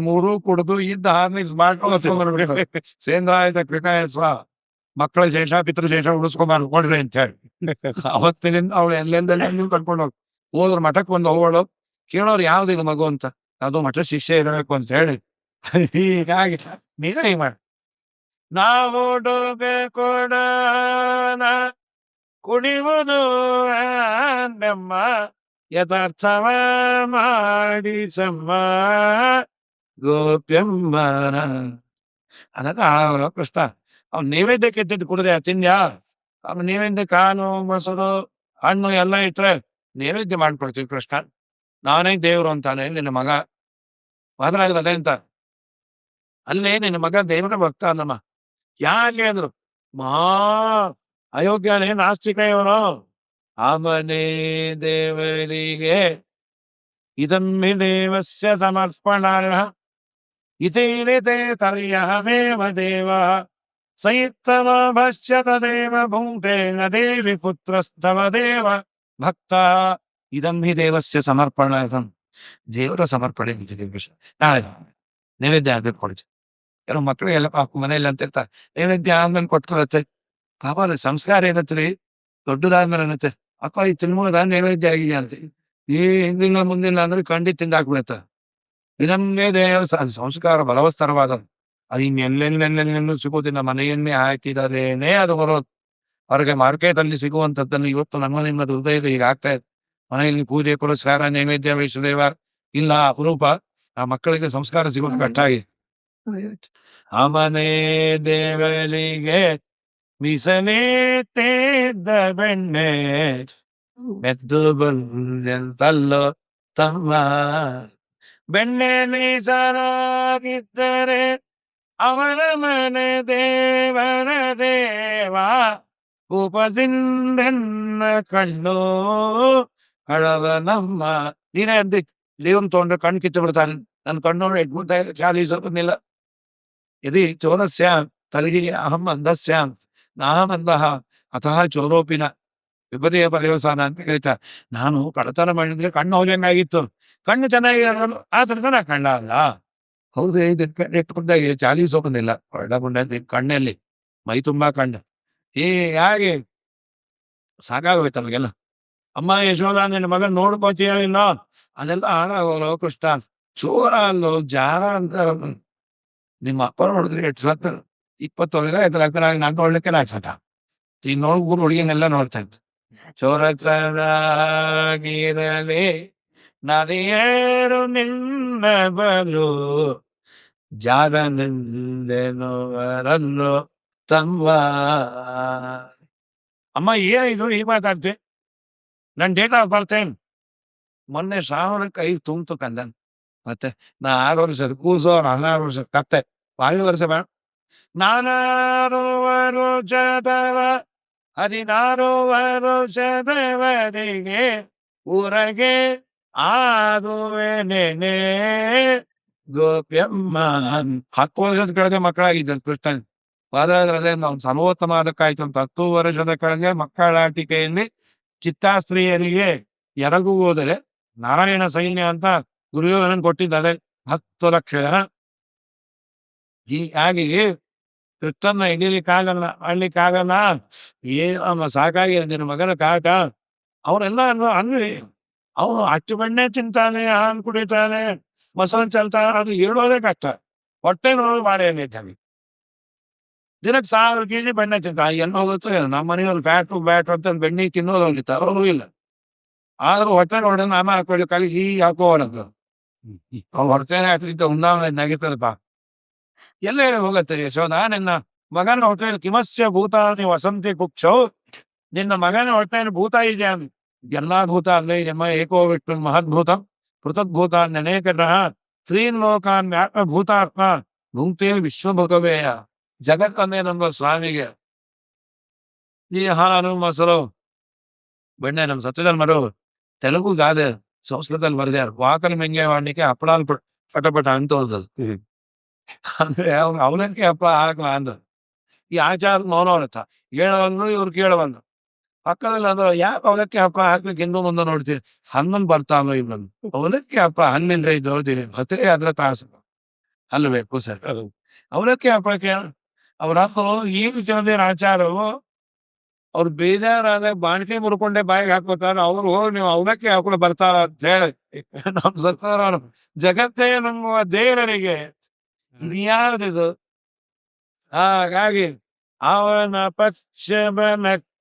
ಮೂರು ಕುಡ್ದು ಇದ್ದ ಹಾರ್ಲಿಕ್ಸ್ ಮಾಡ್ಕೊಂಡು ಸೇಂದ್ರಾಯದ ಕೃಕಾಯ ಸ್ವ ಮಕ್ಕಳ ಶೇಷ ಪಿತೃಶೇಷ ಉಳಿಸ್ಕೊಂಬಾರ್ದು ಕೊಡ್ರಿ ಅಂತ ಹೇಳಿ. ಅವತ್ತಿನಿಂದ ಅವಳು ಎಲ್ಲೆಂದೆಲ್ಲ ಕರ್ಕೊಂಡು ಹೋದ್ರು ಮಠಕ್ಕೆ ಒಂದು ಹೋಗೋಳು. ಕೇಳೋರು ಯಾವ್ದಿಲ್ಲ ಮಗು ಅಂತ, ಅದು ಮಠ ಶಿಷ್ಯ ಇರಬೇಕು ಅಂತ ಹೇಳಿ. ಹೀಗಾಗಿ ನೀವೇ ಹೀಗೆ ಮಾಡಿ ನಾವು ಕೊಡ ಕುಡಿಯುವುದು ನಮ್ಮ ಯಥಾರ್ಥವ ಮಾಡಿಸಮ್ಮ ಗೋಪ್ಯಮ್ಮ. ಅದಕ್ಕೆ ಆ ಕೃಷ್ಣ ಅವ್ನು ನೈವೇದ್ಯಕ್ಕೆ ಎತ್ತಿದ್ದು ಕುಡ್ದೆ ತಿಂದ್ಯಾ, ಅವ್ನು ನೈವೇದ್ಯಕ್ಕೆ ಕಾನು ಮೊಸರು ಹಣ್ಣು ಎಲ್ಲ ಇಟ್ರೆ ನೈವೇದ್ಯ ಮಾಡ್ಕೊಡ್ತೀವಿ ಕೃಷ್ಣ, ನಾನೇ ದೇವ್ರು ಅಂತಾನೆ ನಿನ್ನ ಮಗ. ಮಾತನಾಡಿದ್ರೆ ಅದೇ ಅಂತ ಅಲ್ಲೇ ನಿನ್ನ ಮಗ ದೇವರ ಭಕ್ತ ಅನ್ನಮ್ಮ. ಯಾಕೆ ಅಂದ್ರು ಮಹಾ ಅಯೋಗ್ಯನೇ ನಾಸ್ತಿಕ ಇವನು. ಅವನೇ ದೇವರಿಗೆ ಇದಮ್ಮಿ ದೇವಸ್ಯ ಸಮರ್ಪಣ ಇತೇರಿತೆ ತರ್ಯಹಮೇವ ದೇವ ಸೈತ್ತಮ ಭಶ್ಯತ ದೇವ ಭೂತೇನ ದೇವಿ ಪುತ್ರಸ್ತವ ದೇವ ಭಕ್ತ ಇದಮ್ಮಿ ದೇವಸ್ಯ ಸಮರ್ಪಣ. ದೇವರ ಸಮರ್ಪಣೆ ನಾಳೆ ನೈವೇದ್ಯ ಆದ್ಮೇಲೆ ಕೊಡ್ತೀವಿ. ಕೆಲವು ಮಕ್ಕಳಿಗೆಲ್ಲ ಪಾಪ ಮನೆಯಲ್ಲಿ ಅಂತ ಇರ್ತಾರೆ ನೈವೇದ್ಯ ಆದ್ಮೇಲೆ ಕೊಡ್ತಾರತ್ತೆ. ಪಾಪ ಅದ್ರ ಸಂಸ್ಕಾರ ಏನತ್ರಿ ದೊಡ್ಡದಾದ್ಮೇಲೆ ಅನ್ನತ್ತೆ ಅಪ್ಪ ಈ ತಿನ್ಮೂದ ನೈವೇದ್ಯ ಆಗಿದೆ ಅಂತ ಈ ಹಿಂದಿನ ಮುಂದಿನ ಅಂದ್ರೆ ಖಂಡಿತ ತಿಂದಾಕ್ಬಿಡತ್ತ. ಇದನ್ನೇ ದೇವ ಸಂಸ್ಕಾರ ಬಲವತ್ತರವಾದ ಅದು ಇನ್ನೆಲ್ಲೆಲ್ಲೆಲ್ಲೆಲ್ಲೂ ಸಿಗೋದಿಲ್ಲ. ಮನೆಯನ್ನೇ ಹಾಕಿದರೇನೆ ಅದು ಬರೋದು. ಹೊರಗೆ ಮಾರ್ಕೆಟ್ ಅಲ್ಲಿ ಸಿಗುವಂತದ್ದನ್ನು ಇವತ್ತು ನಮ್ಮ ನಿಮ್ಮದು ಹೃದಯದ ಈಗ ಆಗ್ತಾ ಇದೆ. ಮನೆಯಲ್ಲಿ ಪೂಜೆ ಪುರಸ್ಕಾರ ನೈವೇದ್ಯ ವೈಷ್ಣದೇವ ಇಲ್ಲ ಅಪರೂಪ. ಆ ಮಕ್ಕಳಿಗೆ ಸಂಸ್ಕಾರ ಸಿಗೋದು ಕಟ್ಟಾಗಿ ಅಮನೇ ದೇವರಿಗೆ ಮೀಸಲಿಟ್ಟಿದ್ದ ಬೆಣ್ಣೆ ಮೆದ್ದು ಬಂದೆಂತಲ್ಲೋ ತಮ್ಮ. ಬೆಣ್ಣೆ ಮೀಸಲಾಗಿದ್ದರೆ ಅವರ ಮನೆ ದೇವರ ದೇವ ಉಪದಿಂದೆನ್ನ ಕಣ್ಣು ಹಳವ ನಮ್ಮ. ನೀನೇ ಅಂದಿ ದೇವ್ರನ್ನ ತೊಗೊಂಡ್ರೆ ಕಣ್ಣು ಕಿತ್ತು ಬಿಡ್ತಾನೆ. ನನ್ನ ಕಣ್ಣು ಎಡ್ಮುಂತ ಚಾಲಿಸೋದಿಲ್ಲ. ಯದಿ ಚೋರಸ್ಯ ತರ್ಹಿ ಅಹಂ ಅಂಧಸ್ಯ ನಾಹಂ ಅಂಧಃ ಅತಃ ಚೋರೋಪಿನ ವಿಪರ್ಯ ಪರ್ಯವಸಾನ ಅಂತ ಹೇಳ್ತಾರೆ. ನಾನು ಕಳ್ಳತನ ಮಾಡಿದ್ರೆ ಕಣ್ಣು ಹೋಗಂಗಾಗಿತ್ತು, ಕಣ್ಣು ಚೆನ್ನಾಗಿ ಆದ್ರಿಂದ ನಾ ಕಳ್ಳ ಅಲ್ಲ. ಹೌದು ಎತ್ಕೊಂಡಾಗಿ ಚಾಲಿಸೋದಿಲ್ಲ ಒಳ್ಳೆಗುಂಡ ಕಣ್ಣಲ್ಲಿ ಮೈ ತುಂಬಾ ಕಣ್ಣು ಹೀಗಾಗಿ ಸಾಕಾಗೋಯ್ತು ನಮಗೆಲ್ಲ. ಅಮ್ಮ ಯಶೋಧ ನಿನ್ನ ಮಗನ್ ನೋಡ್ಕೋತೀಯ ಇಲ್ಲ ಅದೆಲ್ಲ ಹಾಳಾಗೋರು ಕೃಷ್ಣ ಚೋರ ಅಲ್ಲೋ ಜಾರ ಅಂತ. ನಿಮ್ಮ ಅಪ್ಪ ನೋಡಿದ್ರೆ 20 ವರ್ಷ ನಾನು ನೋಡ್ಲಿಕ್ಕೆ ನಾಚಟ ಈ ನೋಡ್ಬಿಟ್ಟು ಹುಡುಗಿನೆಲ್ಲ ನೋಡ್ತಾ ಇತ್ತು. ಚೋರತರಾಗಿರಲಿ ನರಿಯರು ನಿನ್ನ ಬಲು ಜಾರನೆಂದೆನುವರನ್ನು ತಮ್ಮ. ಅಮ್ಮ ಏನಿದು ಈ ಮಾತಾಡ್ತಿ, ನನ್ ಡೇಟ್ ಆಫ್ ಬರ್ತೇನೆ ಮೊನ್ನೆ ಶ್ರಾವಣಕ್ಕೆ 5 ತುಂಬ್ತು ಕಂದನ್. ಮತ್ತೆ ನಾ 6 ವರ್ಷದ ಕೂಸು 16 ವರ್ಷ ಕತ್ತೆ 20 ವರ್ಷ ಬೇಡ. 4 ವರ್ಷದವ 16 ವರ್ಷದವರಿಗೆ ಊರಗೆ ಆದುವೆನೆ ಗೋಪ್ಯಮ್ಮ. 10 ವರ್ಷದ ಕೆಳಗೆ ಮಕ್ಕಳಾಗಿದ್ದ ಕೃಷ್ಣನ್ ವಾದರಾದ್ರೆ ನಾವು ಸರ್ವೋತ್ತಮಾದಕ್ಕಾಯ್ತು ಅಂತ 10 ವರ್ಷದ ಕೆಳಗೆ ಮಕ್ಕಳಾಟಿಕೆಯಲ್ಲಿ ಚಿತ್ತಾಸ್ತ್ರೀಯರಿಗೆ ಎರಗುವುದರೆ ನಾರಾಯಣ ಸೈನ್ಯ ಅಂತ ದುರ್ಯೋಧನನ್ ಕೊಟ್ಟಿದ್ದಾರೆ 10 ಲಕ್ಷ ಜನ. ಹೀಗಾಗಿ ಕೃಷ್ಣನ್ನ ಹಿಡೀಲಿಕ್ಕಾಗಲ್ಲ ಮಾಡ್ಲಿಕ್ಕಾಗಲ್ಲ. ಏನಮ್ಮ ಸಾಕಾಗಿ ನಿನ್ನ ಮಗನ ಕಾಟ. ಅವರೆಲ್ಲ ಅನ್ವಿ ಅವನು ಅಚ್ಚು ಬೆಣ್ಣೆ ತಿಂತಾನೆ, ಹಾಲು ಕುಡಿತಾನೆ, ಮೊಸರು ಚಲ್ತಾನೆ, ಅದು ಹೇಳೋದೇ ಕಷ್ಟ. ಹೊಟ್ಟೆ ನೋವು ಮಾಡಿ ಅನ್ನೈತೆ ದಿನಕ್ಕೆ 1000 kg ಬೆಣ್ಣೆ ತಿಂತಾನೆ. ಎಲ್ಲ ಹೋಗುತ್ತೋ ನಮ್ಮ ಮನೆಯವ್ರು ಬ್ಯಾಟು ಅಂತ ಬೆಣ್ಣೆ ತಿನ್ನೋದು ಅವ್ರಿಗೆ ತರೋದು ಇಲ್ಲ. ಆದ್ರೂ ಹೊಟ್ಟೆ ನೋಡ ನಾಮ ಹಾಕೊಳ್ಳಿಕ್ಕಾಗಿ ಹೀಗೆ ಹಾಕೋವನದು ಅವ್ನು ಹೊಟ್ಟೆನೆ ಹಾಕ್ಲಿಕ್ಕೆ ಉಂದಾವಣೆ ನಗಿತದಪ್ಪ. ಎಲ್ಲ ಹೋಗತ್ತೆ ಯಶೋಧ ನಿನ್ನ ಮಗನ ಹೊಟ್ಟೆಯಲ್ಲಿ ಕಿಮಸ್ಯ ಭೂತಾನಿ ವಸಂತಿ ಕುಕ್ಷೌ, ನಿನ್ನ ಮಗನ ಹೊಟ್ಟೆಯಲ್ಲಿ ಭೂತ ಇದೆ ಅಂದ್. ಎಲ್ಲಾ ಭೂತ ಅಲ್ಲೇ ನಮ್ಮ ಏಕೋ ವಿಷ್ಣು ಮಹದ್ಭೂತಂ ಪೃಥಗ್ಭೂತಾನ್ ಅನೇಕತಃ ಸ್ತ್ರೀನ್ ಲೋಕಾನ್ ವ್ಯಾಪ ಭೂತಾತ್ಮ ಭುಂಕ್ತೇ ವಿಶ್ವಭುತವೇಯ. ಜಗತ್ತನ್ನೇ ನಮ್ಮ ಸ್ವಾಮಿಗೆ ಈ ಹಾಲು ಮೊಸರು ಬೆಣ್ಣೆ ನಮ್ಮ ಸತ್ಯಧರ್ಮರು తెలుగు కాదు సంస్కృతాలు బరిదారు వాకలు మెంగేవాడికి అప్పడాలు పటపట అంటూ ఉంటుంది. ಅಂದ್ರೆ ಅವ್ನು ಅವಲಕ್ಕಿ ಹಪ್ಪಳ ಹಾಕಲ ಅಂದ. ಈ ಆಚಾರ ಮೌನ ಹೊರತ ಹೇಳವನು ಇವ್ರು ಕೇಳವನು ಪಕ್ಕದಲ್ಲಿ ಅಂದ್ರೆ ಯಾಕೆ ಅವಲಕ್ಕಿ ಹಪ್ಪಳ ಹಾಕ್ಲಿಕ್ಕೆ ಹಿಂದೂ ಮುಂದೆ ನೋಡ್ತೀರಿ, ಹನ್ನೊಂದು ಬರ್ತಾವ ಇನ್ನೊಂದು ಅವಲಕ್ಕಿ ಹಪ್ಪಳ ಹಣ್ಣಿಂದ ಇದು ನೋಡ್ತೀರಿ ಹತ್ತಿರ ಅದ್ರ ತ್ರಾಸ ಅಲ್ಲಬೇಕು ಸರ್. ಅವಲಕ್ಕಿ ಹಪ್ಪಳಕ್ಕೆ ಅವ್ರ ಹಪ್ಪ ಏನು ತಿಳಿದೇನು ಆಚಾರವು ಅವ್ರು ಬೇಜಾರಾದ ಬಾಣಿಕೆ ಮುರ್ಕೊಂಡೆ ಬಾಯಿಗೆ ಹಾಕೋತಾರ. ಅವ್ರು ಹೋಗಿ ನೀವು ಅವಲಕ್ಕಿ ಹಾಕೊಂಡು ಬರ್ತಾರ ಅಂತ ಹೇಳಿ ನಮ್ ಸತ್ತಾರ ಜಗತ್ತೇ ನಂಬುವ ದೇವರಿಗೆ ಯಾವ್ದಿದು. ಹಾಗಾಗಿ ಅವನ ಪಕ್ಷಬನಕ್ಕೆದುರಿಲ್ಲ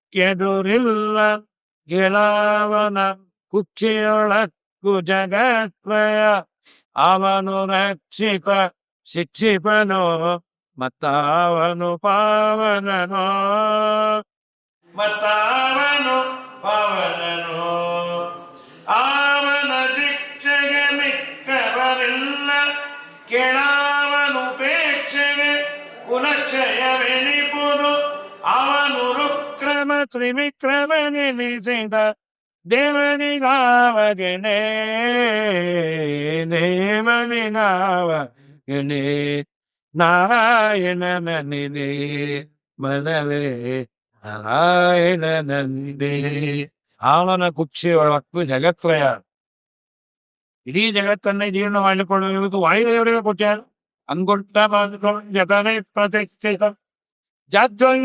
ಗೆಳವನ ಕುಕ್ಷಿಯೊಳಕ್ಕು ಜಗತ್ವಯ. ಅವನು ರಕ್ಷಿಪ ಶಿಕ್ಷಿಪನೋ ಮತ್ತಾವನು ಪಾವನನೋ, ಮತ್ತಾವನು ಪಾವನನೋ. ಅವನ ಶಿಕ್ಷೆಗೆ ಮಿಕ್ಕವರಿಲ್ಲ ಕೆಳವನುಪೇಕ್ಷೆಗೆ ಕುಲಕ್ಷಯವೆನಿಪುದು. ಅವನು ರುಕ್ರಮ ತ್ರಿವಿಕ್ರಮನೆನಿಸಿದ ದೇವನಿಗಾವಗೆಣೆ ದೇವನಿಗಾವಗೆಣೆ ನಾರಾಯಣನನಿದೆ ಮನವೇ ನಾರಾಯಣನಂದೇ. ಅವನ ಕುಕ್ಷಿಯೊಳಕ್ಕೂ ಜಗತ್ರಯ, ಇಡೀ ಜಗತ್ತನ್ನೇ ಜೀರ್ಣ ಮಾಡಿಕೊಳ್ಳುವುದು ವಾಯುದೇವರಿಗೆ ಕೊಟ್ಟಾರು. ಅಂಗುಟ್ಟ ಜತನೆ ಪ್ರತಿಷ್ಠಿತ ಜಾಜ್ವಲ್ಯವೇದಸ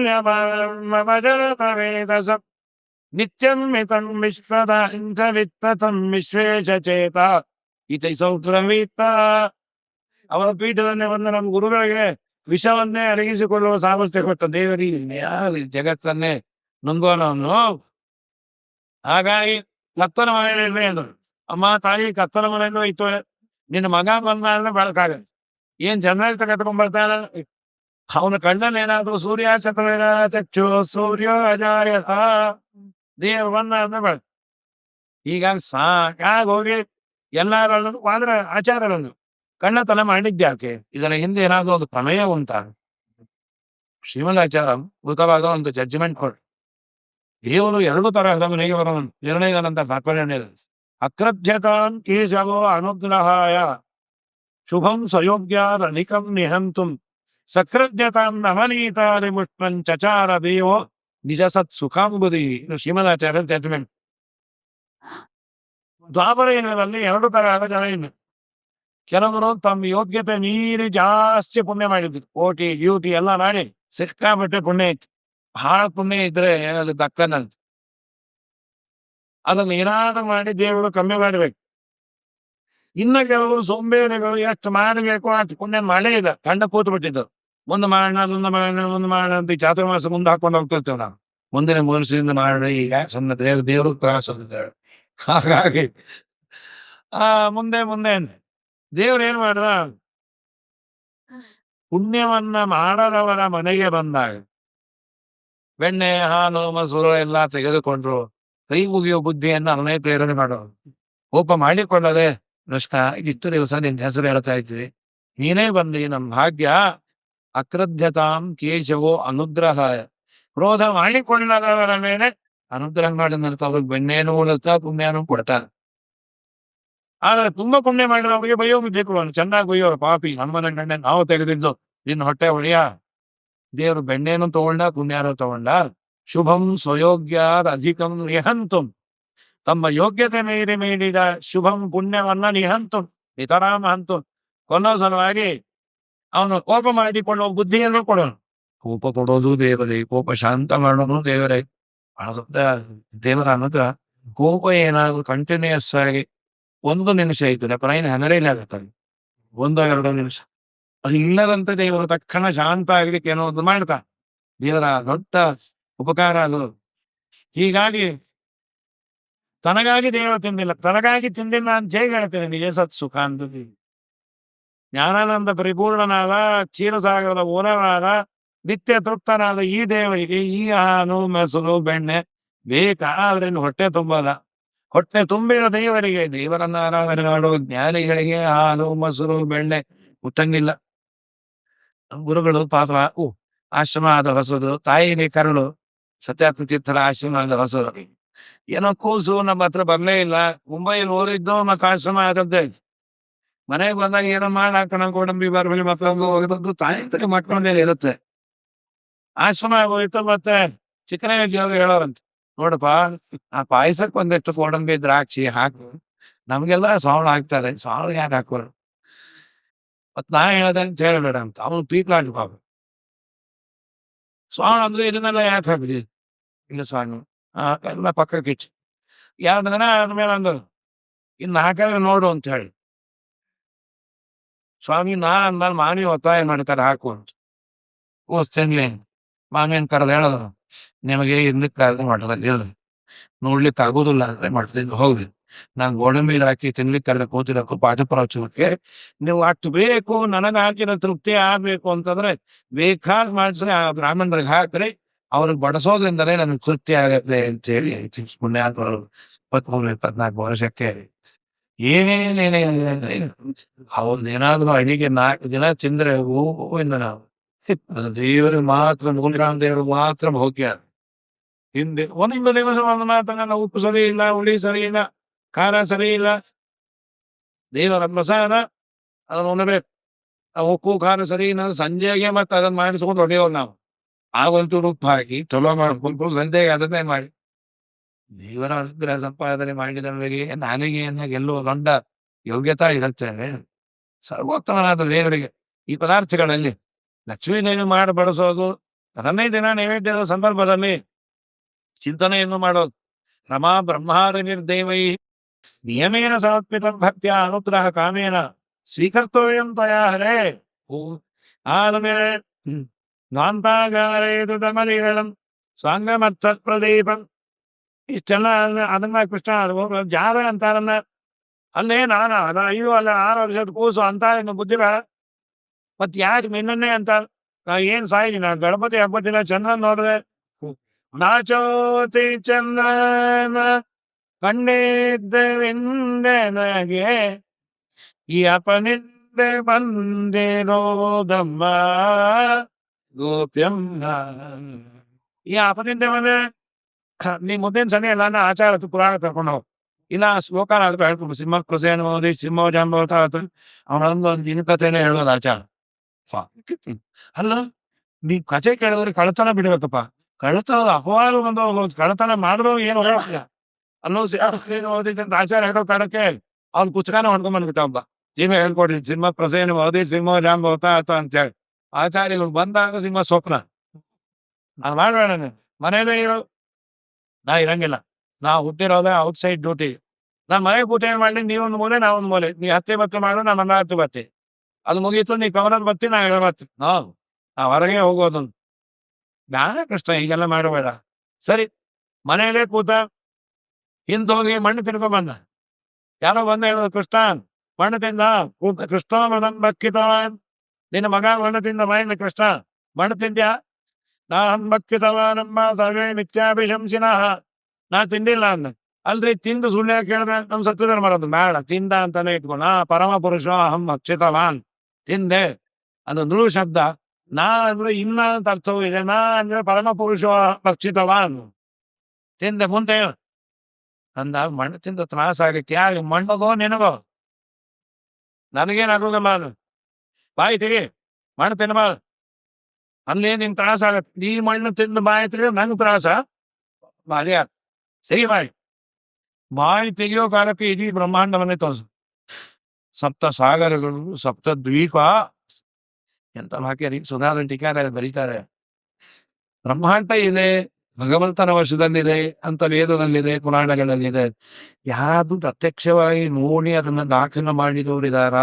ನಿತ್ಯಂ ಮಿತಂ ವಿಶ್ವದ ಇಂಥವಿತ್ತಂ ವಿಶ್ವೇಶ ಚೇತ ಇತಿ ಸೌತ್ರವೀತ. ಅವರ ಪೀಠದನ್ನೇ ಬಂದ ನಮ್ಮ ಗುರುಗಳಿಗೆ ವಿಷವನ್ನೇ ಅರಗಿಸಿಕೊಳ್ಳುವ ಸಾಮರ್ಥ್ಯ ಕೊಟ್ಟ ದೇವರಿಗೆ ಜಗತ್ತನ್ನೇ ನುಂಗೋನವನು. ಹಾಗಾಗಿ ಕತ್ತಲ ಮನೆಯಲ್ಲಿ ಅಂದರು, ಅಮ್ಮ ತಾಯಿ ಕತ್ತಲ ಮನೆಯನ್ನು ಇತ್ತು, ನಿನ್ನ ಮಗ ಬಂದ ಅಂದ್ರೆ ಬೆಳಕಾಗಲ್ಲ. ಏನ್ ಜರ್ನಲಿಸ್ಟ್ ಕಟ್ಕೊಂಡ್ಬರ್ತಾನ, ಅವನ ಕಣ್ಣಲ್ಲಿ ಏನಾದ್ರು ಸೂರ್ಯ ಚಂದ್ರ ಚಕ್ಷು ಸೂರ್ಯ ಅಜಾಯತ ದೇವ್ರು ಬಂದ ಅಂದ್ರೆ ಬೆಳಕು. ಹೀಗಾಗಿ ಸಾಕಾಗಿ ಹೋಗಿ ಎಲ್ಲಾರಲ್ಲೂ ಆದ್ರೆ ಆಚಾರಗಳನ್ನು ಕಣ್ಣ ತಲೆ ಮಾಡಿದ್ಯಾಕೆ, ಇದರ ಹಿಂದೆ ಏನಾದ್ರು ಒಂದು ಪ್ರಮೇಯ ಉಂಟ. ಶ್ರೀಮದಾಚಾರ ಅದ್ಭುತವಾದ ಒಂದು ಜಡ್ಜ್ಮೆಂಟ್ ಕೊಡಿ. ದೇವರು ಎರಡು ತರಹದ ಮನೆಗೆ ಬರೋನು. ನಿರ್ಣಯದಂತ ತಾತ್ಪರ್ಯ ಅಕ್ರಭ್ಯತಾಂ ಕೇಶವೋ ಅನುಗ್ರಹಾಯ ಶುಭಂ ಸ್ವಯೋಗ್ಯಾದ ಅಧಿಕಂ ನಿಹಂತುಂ ಸಕ್ರಜ್ಯತಾಂ ನವನೀತಾದಿ ಮುಷ್ಮಂ ಚಚಾರ ದೇವೋ ನಿಜ ಸತ್ ಸುಖಾಂಬುದಿ. ಇದು ಶ್ರೀಮದಾಚಾರ್ಯ ಜಡ್ಜ್ಮೆಂಟ್. ದ್ವಾಪರ ಯುಗದಲ್ಲಿ ಎರಡು ತರಹದ ಜನ ಇನ್ನು. ಕೆಲವರು ತಮ್ಮ ಯೋಗ್ಯತೆ ಮೀರಿ ಜಾಸ್ತಿ ಪುಣ್ಯ ಮಾಡಿದ್ರು, ಓಟಿ ಡ್ಯೂಟಿ ಎಲ್ಲ ಮಾಡಿ ಸಿಕ್ಕಾಪಟ್ಟೆ ಪುಣ್ಯ ಇತ್ತು. ಬಹಳ ಪುಣ್ಯ ಇದ್ರೆ ಅದು ದಕ್ಕನಂತ. ಅದನ್ನು ಏನಾದ್ರು ಮಾಡಿ ದೇವರು ಕಮ್ಮಿ ಮಾಡ್ಬೇಕು. ಇನ್ನು ಕೆಲವರು ಸೋಂಬೇರಿಗಳು ಎಷ್ಟು ಮಾಡಬೇಕು ಅಷ್ಟು ಪುಣ್ಯ ಮಾಡೇ ಇಲ್ಲ, ಕಂಡ ಕೂತು ಬಿಟ್ಟಿದ್ದು. ಮುಂದೆ ಮಾಡೋಣ ಮುಂದೆ ಮಾಡೋಣ ಅಂತ ಚಾತುರ್ಮಾಸ ಮುಂದೆ ಹಾಕೊಂಡು ಹೋಗ್ತಿರ್ತೇವೆ ನಾವು. ಮುಂದಿನ ಮನಸ್ಸಿನಿಂದ ಮಾಡಿ ಈಗ ಸಣ್ಣ ದೇವರು ತ್ರಾಸ. ಹಾಗಾಗಿ ಮುಂದೆ ದೇವ್ರು ಏನ್ ಮಾಡ್ದ, ಪುಣ್ಯವನ್ನ ಮಾಡದವರ ಮನೆಗೆ ಬಂದಾಗ ಬೆಣ್ಣೆ ಹಾಲು ಮೊಸರು ಎಲ್ಲ ತೆಗೆದುಕೊಂಡ್ರು ಕೈ ಮುಗಿಯೋ ಬುದ್ಧಿಯನ್ನ ಅವನೇ ಪ್ರೇರಣೆ ಮಾಡೋರು. ಕೋಪ ಮಾಡಿಕೊಳ್ಳದೆ ಕೃಷ್ಣ ಇಷ್ಟು ದಿವಸ ನಿನ್ನ ಹೆಸರು ಹೇಳ್ತಾ ಇದ್ವಿ, ನೀನೇ ಬಂದಿ, ನಮ್ಮ ಭಾಗ್ಯ. ಅಕ್ರಧ್ಯತಾಂ ಕೇಶವೋ ಅನುಗ್ರಹಾಯ. ಕ್ರೋಧ ಮಾಡಿಕೊಳ್ಳದವರ ಮೇಲೆ ಅನುಗ್ರಹ ಮಾಡಿದಂತ ಅವ್ರಿಗೆ ಬೆಣ್ಣೆಯನ್ನು ಉಳಿಸ್ತಾ ಪುಣ್ಯನೂ ಕೊಡ್ತಾರೆ. ಆದ್ರೆ ತುಂಬಾ ಪುಣ್ಯ ಮಾಡಿದವರಿಗೆ ಬಯ್ಯೋ ಬುದ್ಧಿ ಕೊಡೋನು, ಚೆನ್ನಾಗಿ ಬಯ್ಯೋರು. ಪಾಪಿ ನಮ್ಮನ ಗಂಡೆ ನಾವು ತೆಗೆದಿದ್ದು ನಿನ್ನ ಹೊಟ್ಟೆ ಹೊಡೆಯ. ದೇವರು ಬೆಣ್ಣೆನು ತಗೊಂಡ ಪುಣ್ಯನೂ ತಗೊಂಡ. ಶುಭಂ ಸ್ವಯೋಗ್ಯಾದ ಅಧಿಕಂ ನಿಹಂತುಂ. ತಮ್ಮ ಯೋಗ್ಯತೆ ಮೀರಿದ ಶುಭಂ ಪುಣ್ಯವನ್ನ ನಿಹಂತುಂ ನಿತರಾಮ ಹಂತು ಕೊಲ್ಲೋ ಸಲುವಾಗಿ ಅವನು ಕೋಪ ಮಾಡಿಕೊಳ್ಳುವ ಬುದ್ಧಿಯನ್ನು ಕೊಡೋನು. ಕೋಪ ಕೊಡೋದು ದೇವರೇ, ಕೋಪ ಶಾಂತ ಮಾಡೋನು ದೇವರೇ. ದೇವರ ಅನ್ನೋದ್ರ ಕೋಪ ಏನಾದ್ರು ಕಂಟಿನ್ಯೂಸ್ ಆಗಿ ಒಂದು ನಿಮಿಷ ಇತ್ತು ಪ್ರೈನ್ ಹೆನರೇಲಿ ಆಗುತ್ತಾರೆ, 1-2 ನಿಮಿಷ. ಅದು ಇಲ್ಲದಂತೆ ದೇವರು ತಕ್ಷಣ ಶಾಂತ ಆಗ್ಲಿಕ್ಕೆ ಏನೋ ಒಂದು ಮಾಡ್ತಾ. ದೇವರ ದೊಡ್ಡ ಉಪಕಾರ ಅದು. ಹೀಗಾಗಿ ತನಗಾಗಿ ದೇವರು ತಿಂದಿಲ್ಲ, ತನಗಾಗಿ ತಿಂದಿಲ್ಲ ಅಂತ ಹೇಗೆ ಹೇಳ್ತೇನೆ. ನಿಜ ಸತ್ ಸುಖ ಅಂತ ಜ್ಞಾನಾನಂದ ಪರಿಪೂರ್ಣನಾದ ಕ್ಷೀರಸಾಗರದ ಓನರಾದ ನಿತ್ಯ ತೃಪ್ತನಾದ ಈ ದೇವರಿಗೆ ಈ ಹಾಲು ಮೊಸರು ಬೆಣ್ಣೆ ಬೇಕಾದ್ರೆ ಹೊಟ್ಟೆ ತುಂಬಲ್ಲ. ಹೊಟ್ಟೆ ತುಂಬಿದ ದೇವರಿಗೆ, ದೇವರನ್ನ ಆರಾಧನೆ ಮಾಡುವ ಜ್ಞಾನಿಗಳಿಗೆ ಹಾಲು ಮೊಸರು ಬೆಣ್ಣೆ ಮುಟ್ಟಂಗಿಲ್ಲ. ಗುರುಗಳು ಪಾಪ ಆಶ್ರಮ ಆದ ಹೊಸದು, ತಾಯಿಗೆ ಕರುಳು, ಸತ್ಯಾತ್ಮ ತೀರ್ಥರ ಆಶ್ರಮ ಆದ ಹೊಸದು. ಏನೋ ಕೂಸು ನಮ್ಮ ಹತ್ರ ಬರ್ಲೇ ಇಲ್ಲ. ಮುಂಬೈಲಿ ಓದಿದ್ದು ಮಕ್ಕ ಆಶ್ರಮ ಆದದ್ದೇ. ಮನೆಗೆ ಬಂದಾಗ ಏನೋ ಹಾಕೋಣ ಗೋಡಂಬಿ ಬರ್ಬಿ ಮಕ್ಕಳಂದು ಹೋಗಿದ್ದು ತಾಯಿ ಮಕ್ಕಳ ಮೇಲೆ ಇರುತ್ತೆ. ಆಶ್ರಮ ಹೋಯ್ತು, ಮತ್ತೆ ಚಿಕ್ಕನೇ ಜೀವಾಗ ಹೇಳೋರಂತೆ, ನೋಡಪ್ಪ ಆ ಪಾಯಸಕ್ಕೆ ಒಂದೆಷ್ಟು ಗೋಡಂಬಿ ದ್ರಾಕ್ಷಿ ಹಾಕು, ನಮ್ಗೆಲ್ಲ ಸಾವಳ ಹಾಕ್ತಾರೆ, ಸಾವಳ ಯಾರು ಹಾಕೋರು? ಮತ್ ನಾ ಹೇಳ್ದಂತ ಹೇಳಬೇಡ ಅಂತ ಅವನು ಪೀಕ್ಲಾಡಿ ಬಾಬು. ಸ್ವಾಮಿ ಅಂದ್ರೆ ಇದನ್ನೆಲ್ಲ ಯಾಕೆ ಹಾಕಿದಿ? ಇಲ್ಲ ಸ್ವಾಮಿ ಎಲ್ಲ ಪಕ್ಕಕ್ಕೆ ಇಚ್ಚು. 2 ದಿನ ಆದ್ಮೇಲೆ ಅಂದ್ರು, ಇನ್ನು ಹಾಕಿದ್ರೆ ನೋಡು ಅಂತ ಹೇಳಿ. ಸ್ವಾಮಿ ನಾ ಅಂದ್ಮೇಲೆ ಮಾನಿ ಒತ್ತಾಯ ಮಾಡ್ತಾರೆ ಹಾಕು ಅಂತ. ತಿನ್ಲಿ ಮಾಮಿಯನ್ ಕರೆದು ಹೇಳೋದು, ನಿಮಗೆ ಇರ್ಲಿಕ್ಕೆ ಮಠದಲ್ಲಿ ಇರಲಿ, ನೋಡ್ಲಿಕ್ಕೆ ಆಗೋದಿಲ್ಲ ಅಂದ್ರೆ ಮಠದಿಂದ ಹೋಗ್ಲಿ, ನಾನ್ ಗೋಡಂಬಿ ಹಾಕಿ ತಿನ್ಲಿಕ್ಕೆ ಕೂತಿರಕ್ಕೂ ಪಾಠ ಪ್ರವಚನಕ್ಕೆ ನೀವು ಅಷ್ಟು ಬೇಕು, ನನಗೆ ಹಾಕಿದ ತೃಪ್ತಿ ಆಗ್ಬೇಕು ಅಂತಂದ್ರೆ ಬೇಕಾದ ಮಾಡಿಸಿ ಆ ಬ್ರಾಹ್ಮಣರಿಗೆ ಹಾಕ್ರಿ, ಅವ್ರಿಗೆ ಬಡಿಸೋದ್ರಿಂದಲೇ ನನಗೆ ತೃಪ್ತಿ ಆಗತ್ತೆ ಅಂತ ಹೇಳಿ ಪುಣ್ಯಾತ್ಮರು 23-24 ವರ್ಷಕ್ಕೆ ಏನೇನೇನೇನೇನು ಅವ್ರದ್ದು ಏನಾದ್ರು ಅಡಿಗೆ 4 ದಿನ ತಿಂದ್ರೆ ಇನ್ನು ನಾವು ದೇವರಿಗೆ ಮಾತ್ರ, ಮೂಲರಾಮ ದೇವರು ಮಾತ್ರ ಭೋಗ್ಯ. ಹಿಂದೆ ಒಂದು ದಿವಸ ಒಂದು ಮಾತನ್ನ ಉಪ್ಪು ಸರಿ ಇಲ್ಲ, ಹುಳಿ ಸರಿ ಇಲ್ಲ, ಖಾರ ಸರಿ ಇಲ್ಲ, ದೇವರ ಪ್ರಸಾದ ಅದನ್ನ ಉಣ್ಣಬೇಕು. ಉಪ್ಪು ಖಾರ ಸರಿ ಇಲ್ಲ, ಸಂಜೆಗೆ ಮತ್ತೆ ಅದನ್ನ ಮಾಡಿಸ್ಕೊಂಡು ಹೊಡೆಯೋರು ನಾವು. ಆವಂತೂ ಉಪ್ಪು ಹಾಕಿ ಚಲೋ ಮಾಡ್ಕೊಂಡು ಸಂಜೆಗೆ ಅದನ್ನೇ ಮಾಡಿ ದೇವರ ಅನುಗ್ರಹ ಸಂಪಾದನೆ ಮಾಡಿದವರಿಗೆ ನನಗೆ ಎಲ್ಲೋ ದೊಡ್ಡ ಯೋಗ್ಯತಾ ಇರುತ್ತೆ. ಸರ್ವೋತ್ತಮನಾದ ದೇವರಿಗೆ ಈ ಪದಾರ್ಥಗಳಲ್ಲಿ ಲಕ್ಷ್ಮೀ ದೇವಿ ಮಾಡಿ ಬಡಿಸೋದು, 15 ದಿನ ನೈವೇದ್ಯದ ಸಂದರ್ಭದಲ್ಲಿ ಚಿಂತನೆಯನ್ನು ಮಾಡೋದು. ರಮಾ ಬ್ರಹ್ಮಾದಿ ನಿರ್ದೇವೈ ನಿಯಮೇನ ಸಮರ್ಪಿತ ಭಕ್ತಿಯ ಅನುಗ್ರಹ ಕಾಮೇನ ಸ್ವೀಕರ್ತವ್ಯಂ ತಯಾ ಹರೇ. ಆಮೇಲೆ ಗಾಂತಾಗಾರೇದು ದಮಲಿಗಳಂ ಸ್ವಾಂಗಮತ್ತ ಪ್ರದೀಪಂ ಇಷ್ಟೆಲ್ಲ ಅದನ್ನ ಕೃಷ್ಣ ಜಾರ ಅಂತಾರನ್ನ. ಅಲ್ಲೇ ನಾನು ಅದ 5 ಅಲ್ಲ 6 ವರ್ಷದ ಕೂಸು ಅಂತ ಬುದ್ಧಿ ಬೇಡ. ಮತ್ ಯಾಕೆ ನಿನ್ನನ್ನೇ ಅಂತ ನಾ ಏನ್ ಸಾಯಿನಿ? ನಾ ಗಣಪತಿ ಹಬ್ಬದ ದಿನ ಚಂದ್ರನ್ ನೋಡಿದೆ, ನಾಚೋತಿ ಚಂದ್ರನ ಕಂಡಿದ್ದೆಂದೆನಗೆ ಈ ಅಪನಿಂದೆ ಬಂದಿರೋದಮ್ಮ ಗೋಪ್ಯಮ್ಮ. ಈ ಅಪನಿಂದೆ ಬಂದ್ರೆ ನೀ ಮುದ್ದಿನ ಸನಿ ಎಲ್ಲ ಆಚಾರ ಪುರಾಣ ಕರ್ಕೊಂಡು ಹೋಗ್, ಇಲ್ಲ ಶ್ಲೋಕ ಆದ್ರೂ ಹೇಳ್ಕೊಂಡು ಸಿಂಹ ಕೃಸೇನ ಓದಿ ಸಿಂಹ ಜಾಂಬವತ ಅವನೊಂದು ದಿನ ಕಥೆನೇ ಹೇಳೋದು ಆಚಾರ. ಅಲ್ಲ ನೀ ಕಥೆ ಕೇಳಿದ್ರೆ ಕಳತನ ಬಿಡ್ಬೇಕಪ್ಪ. ಕಳತನ ಅಪವಾದ ಬಂದವ್ರು ಕಳತನ ಮಾಡಿದ್ರು ಏನು ಹೇಳ ಅನ್ನೋ ಓದಿದ್ದಂತ ಆಚಾರ ಹೇಳೋ ಕಾಡಕ್ಕೆ ಅವ್ನ ಪುಸ್ತಕನ ಹೊಡ್ಕೊಂಡ್ ಬಂದ್ಬಿಟ್ಟವಲ್ಲ. ನೀವೇ ಹೇಳ್ಕೊಡ್ರಿ ಸಿಂಹ ಪ್ರಸೇನ ಓದಿ ಸಿಂಹ ಜಾಂಬವತ ಅಂತ ಹೇಳಿ. ಆಚಾರ್ಯಗಳು ಬಂದಾಗ ಸಿಂಹ ಸ್ವಪ್ನ ಅದು ಮಾಡ್ಬೇಡ. ಮನೇಲಿ ಇರೋ ನಾ ಇರಂಗಿಲ್ಲ, ನಾ ಹುಟ್ಟಿರೋದೇ ಔಟ್ಸೈಡ್ ಡ್ಯೂಟಿ. ನಾ ಮನೆಗೆ ಕೂತ ಏನ್ ಮಾಡ್ಲಿ, ನೀವೊಂದು ಮೂಲೆ ನಾವೊಂದು ಮೂಲೆ, ನೀ ಹತ್ತಿ ಬತ್ತಿ ಮಾಡು, ನಾ 10 ಬತ್ತಿ, ಅದು ಮುಗೀತು. ನೀ ಕವನದ ಬತ್ತಿ, ನಾ 7 ಬತ್ತಿ, ನಾ ಹೊರಗೆ ಹೋಗೋದು. ಜ್ಞಾನ ಕೃಷ್ಣ ಹೀಗೆಲ್ಲ ಮಾಡಬೇಡ. ಸರಿ, ಮನೆಯಲ್ಲೇ ಕೂತ ಹಿಂದೋಗಿ ಮಣ್ಣು ತಿನ್ಕೊಂಡ್ ಬಂದ. ಯಾರೋ ಬಂದ ಹೇಳೋದು, ಕೃಷ್ಣ ಮಣ್ಣು ತಿಂದ. ಕೃಷ್ಣ ಬಕ್ಕಿತವಾನ್, ನಿನ್ನ ಮಗ ಮಣ್ಣು ತಿಂದ ಬಾಯಿಂದ ಕೃಷ್ಣ ಮಣ್ಣು ತಿಂದ್ಯಾ? ನಾ ಹಂಬಕ್ಕಿತವಾನಮ್ಮ ಸರ್ವೇ ಮಿಥ್ಯಾಭಿಶಂಸಿನಃ. ನಾ ತಿಂದಿಲ್ಲ ಅಂದ. ಅಲ್ರಿ ತಿಂದು ಸುಳ್ಳು ಕೇಳಿದ್ರೆ ನಮ್ ಸತ್ಯಧರ್ಮ ಬರೋದು ಬೇಡ, ತಿಂದ ಅಂತಾನೆ ಇಟ್ಕೊಂಡ. ಪರಮ ಪುರುಷ ಅಹಂ ಭಕ್ಷಿತವಾನ್, ತಿಂದೆ ಅದು ನೃ ಶಬ್ದ. ನಾ ಅಂದ್ರೆ ಇನ್ನ ಅಂತ ಅರ್ಥವೂ ಇದೆ. ನಾ ಅಂದ್ರೆ ಪರಮ ಪುರುಷ ಭಕ್ಷಿತವಾನ್, ತಿಂದೆ. ಮುಂದೆ ಅಂದಾಗ ಮಣ್ಣು ತಿಂದ ತ್ರಾಸ ಆಗಕ್ಕೆ ಯಾರು? ಮಣ್ಣಗೋ ನಿನಗೋ? ನನಗೇನಾಗೋದಲ್ಲ, ಅದು ಬಾಯಿ ತೆಗಿ, ಮಣ್ಣು ತಿನ್ನಬಾರ್ದು. ಅಲ್ಲೇ ನಿನ್ ತ್ರಾಸ ಆಗತ್ತೆ. ನೀ ಮಣ್ಣು ತಿಂದು ಬಾಯಿ ತೆಗೆದ್ರೆ ನಂಗೆ ತ್ರಾಸ. ಬಾರಿ ಆಗ ಸರಿ, ಬಾಯಿ ತೆಗಿಯೋ ಕಾಲಕ್ಕೆ ಇಡೀ ಬ್ರಹ್ಮಾಂಡವನ್ನೇ ತೋರಿಸ. ಸಪ್ತ ಸಾಗರಗಳು, ಸಪ್ತ ದ್ವೀಪ ಎಂತ ಹಾಕ್ಯಾರಿ. ಸುಧಾದ ಟೀಕಾರ ಬರೀತಾರೆ, ಬ್ರಹ್ಮಾಂಡ ಇದೆ, ಭಗವಂತನ ವಶದಲ್ಲಿದೆ ಅಂತ ವೇದದಲ್ಲಿದೆ, ಪುರಾಣಗಳಲ್ಲಿದೆ. ಯಾರಾದ್ರೂ ಪ್ರತ್ಯಕ್ಷವಾಗಿ ನೋಡಿ ಅದನ್ನ ದಾಖಲೆ ಮಾಡಿದವರಿದಾರ?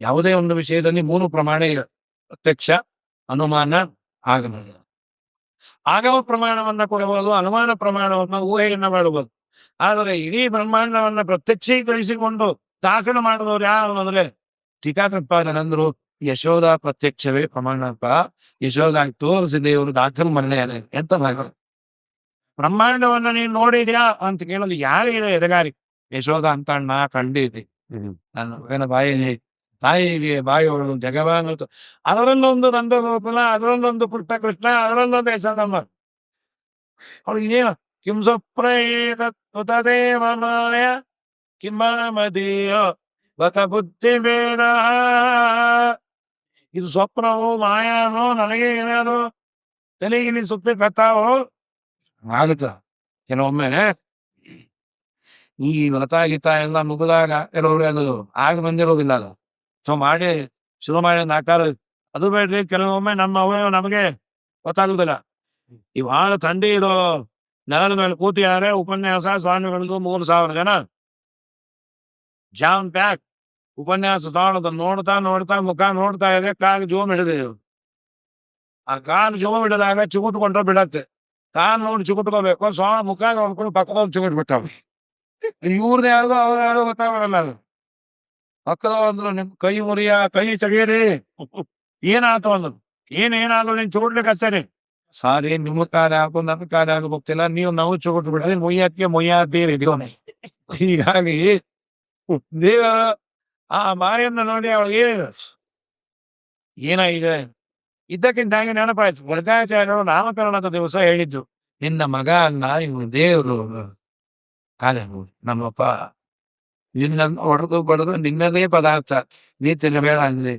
ಯಾವುದೇ ಒಂದು ವಿಷಯದಲ್ಲಿ 3 ಪ್ರಮಾಣ ಇದೆ: ಪ್ರತ್ಯಕ್ಷ, ಅನುಮಾನ, ಆಗಮ. ಆಗಮ ಪ್ರಮಾಣವನ್ನ ಕೊಡಬಹುದು, ಅನುಮಾನ ಪ್ರಮಾಣವನ್ನ ಊಹೆಯನ್ನ ಮಾಡಬಹುದು. ಆದರೆ ಇಡೀ ಬ್ರಹ್ಮಾಂಡವನ್ನ ಪ್ರತ್ಯಕ್ಷೀಕರಿಸಿಕೊಂಡು ದಾಖಲು ಮಾಡಿದವ್ರು ಯಾರು ಅಂದ್ರೆ ಟೀಕಾಕೃತ್ಪಾದರಂದ್ರು ಯಶೋಧ ಪ್ರತ್ಯಕ್ಷವೇ ಪ್ರಮಾಣಪ್ಪ. ಯಶೋಧ ತೋರಿಸಿ ದೇವರು ದಾಖಲು ಮನೆಯ ಎಂತ ಭಾಗ ಬ್ರಹ್ಮಾಂಡವನ್ನ ನೀನ್ ನೋಡಿದ್ಯಾ ಅಂತ ಕೇಳೋದು ಯಾರಿಗಿದೆ ಎದೆಗಾರಿ? ಯಶೋಧ ಅಂತ ಅಣ್ಣ ಕಂಡಿದ್ದೆ ನನ್ನ ಮಗನ ಬಾಯಲ್ಲಿ ತಾಯಿಗೆ ಬಾಯಿಯೊಳಗೆ ಜಗವಾನು ಅದರಲ್ಲೊಂದು ನಂದಗೋಕುಲ, ಅದರಲ್ಲೊಂದು ಪುಟ್ಟ ಕೃಷ್ಣ, ಅದರಲ್ಲೊಂದು ಯಶೋದಮ್ಮ. ಅವಳು ಇದೇನು ಕಿಂ ಸ್ವಪ್ರೇತದೇವಮಾಯ ಕಿಂಬಾಮದೀಯೋ ಬತ ಬುದ್ಧಿ ಬೇಡ. ಇದು ಸ್ವಪ್ನವೋ ಮಾಯಾನೋ ನನಗೆ ಏನಾದ್ರು ತಲೆಗಿಲಿ ಸುತ್ತಿ ಕತ್ತಾವೋ ಆಗುತ್ತ. ಕೆಲವೊಮ್ಮೆ ಈ ವ್ರತ ಗೀತ ಎಲ್ಲ ಮುಗಿದಾಗ ಕೆಲವರು ಅದು ಆಗ ಬಂದಿರೋದಿಲ್ಲ. ಅದು ಸೊ ಮಾಡಿ ಶುರು ಮಾಡಿ ನಾಲ್ಕಾರು ಅದು ಬೇಡ್ರಿ. ಕೆಲವೊಮ್ಮೆ ನಮ್ಮ ಅವಯವ ನಮಗೆ ಗೊತ್ತಾಗುದಿಲ್ಲ. ಈ ಬಹಳ ಥಂಡಿ ಇರೋ ನೆಲದ ಮೇಲೆ ಕೂತಿದ್ದಾರೆ. ಉಪನ್ಯಾಸ ಸ್ವಾಮಿಗಳದ್ದು 3,000 ಜನ ಜಾಮ್ ಪ್ಯಾಕ್. ಉಪನ್ಯಾಸ ತಾಣದ ನೋಡ್ತಾ ನೋಡ್ತಾ ಮುಖ ನೋಡ್ತಾ ಇದೆ. ಕಾಲು ಜೋಮ್ ಹಿಡಿದೇವು. ಆ ಕಾಲು ಜೋಮ್ ಹಿಡಿದಾಗ ಚಿಗುಟ್ಕೊಂಡ್ರೆ ಬಿಡತ್ತೆ. ಕಾಲು ನೋಡಿ ಚಿಗುಟ್ಕೋಬೇಕು. ಸ್ವಾಮಿ ಮುಖ ನೋಡ್ಕೊಂಡು ಪಕ್ಕದವ್ರು ಚಿಗುಟ್ ಬಿಟ್ಟವ್. ಇವ್ರದ್ದು ಯಾರಿಗೋ ಅವ್ರ ಯಾರೋ ಗೊತ್ತಾಗಲ್ಲ. ಅದು ಪಕ್ಕದವ್ರು ಅಂದ್ರು ನಿಮ್ ಕೈ ಮುರಿಯ ಕೈ ತೆಗೀರಿ. ಏನಾಯ್ತು ಅಂದ್ರು. ಏನಾಗೋ ನೀನ್ ಚುಗುಟ್ಲಿಕ್ಕೆ ಹಚ್ಚಾರಿ. ಸಾರಿ ನಿಮ್ಮ ಕಾರ್ಯ ಹಾಕು ನನ್ನ ಕಾರ್ಯ ಹಾಕಿ ಹೋಗ್ತಿಲ್ಲ. ನೀವು ನಾವು ಚುಗುಟ್ ಬಿಡ್ರಿ ಮೊಯ್ಯಕ್ಕೆ ಮೊಯ್ಯಾತೀರಿ. ಹೀಗಾಗಿ ದೇವ ಆ ಮಾರಿಯನ್ನ ನೋಡಿ ಅವಳು ಏನಾಗಿದೆ ಇದ್ದಕ್ಕಿಂತ ಹಾಗೆ ನೆನಪಾಯ್ತು. ವರ್ಗಾಚಾರ್ಯರು ನಾಮಕರಣದ ದಿವಸ ಹೇಳಿದ್ದು, ನಿನ್ನ ಮಗ ಅಲ್ಲ ಇವ್ನು ದೇವರು. ಕಾಲ ನಮ್ಮಪ್ಪ ನಿನ್ನ ಹೊಡೆದು ಬಡದು ನಿನ್ನದೇ ಪದಾರ್ಥ ನೀ ತಿನ್ನಬೇಡ ಅಂದ್ರೆ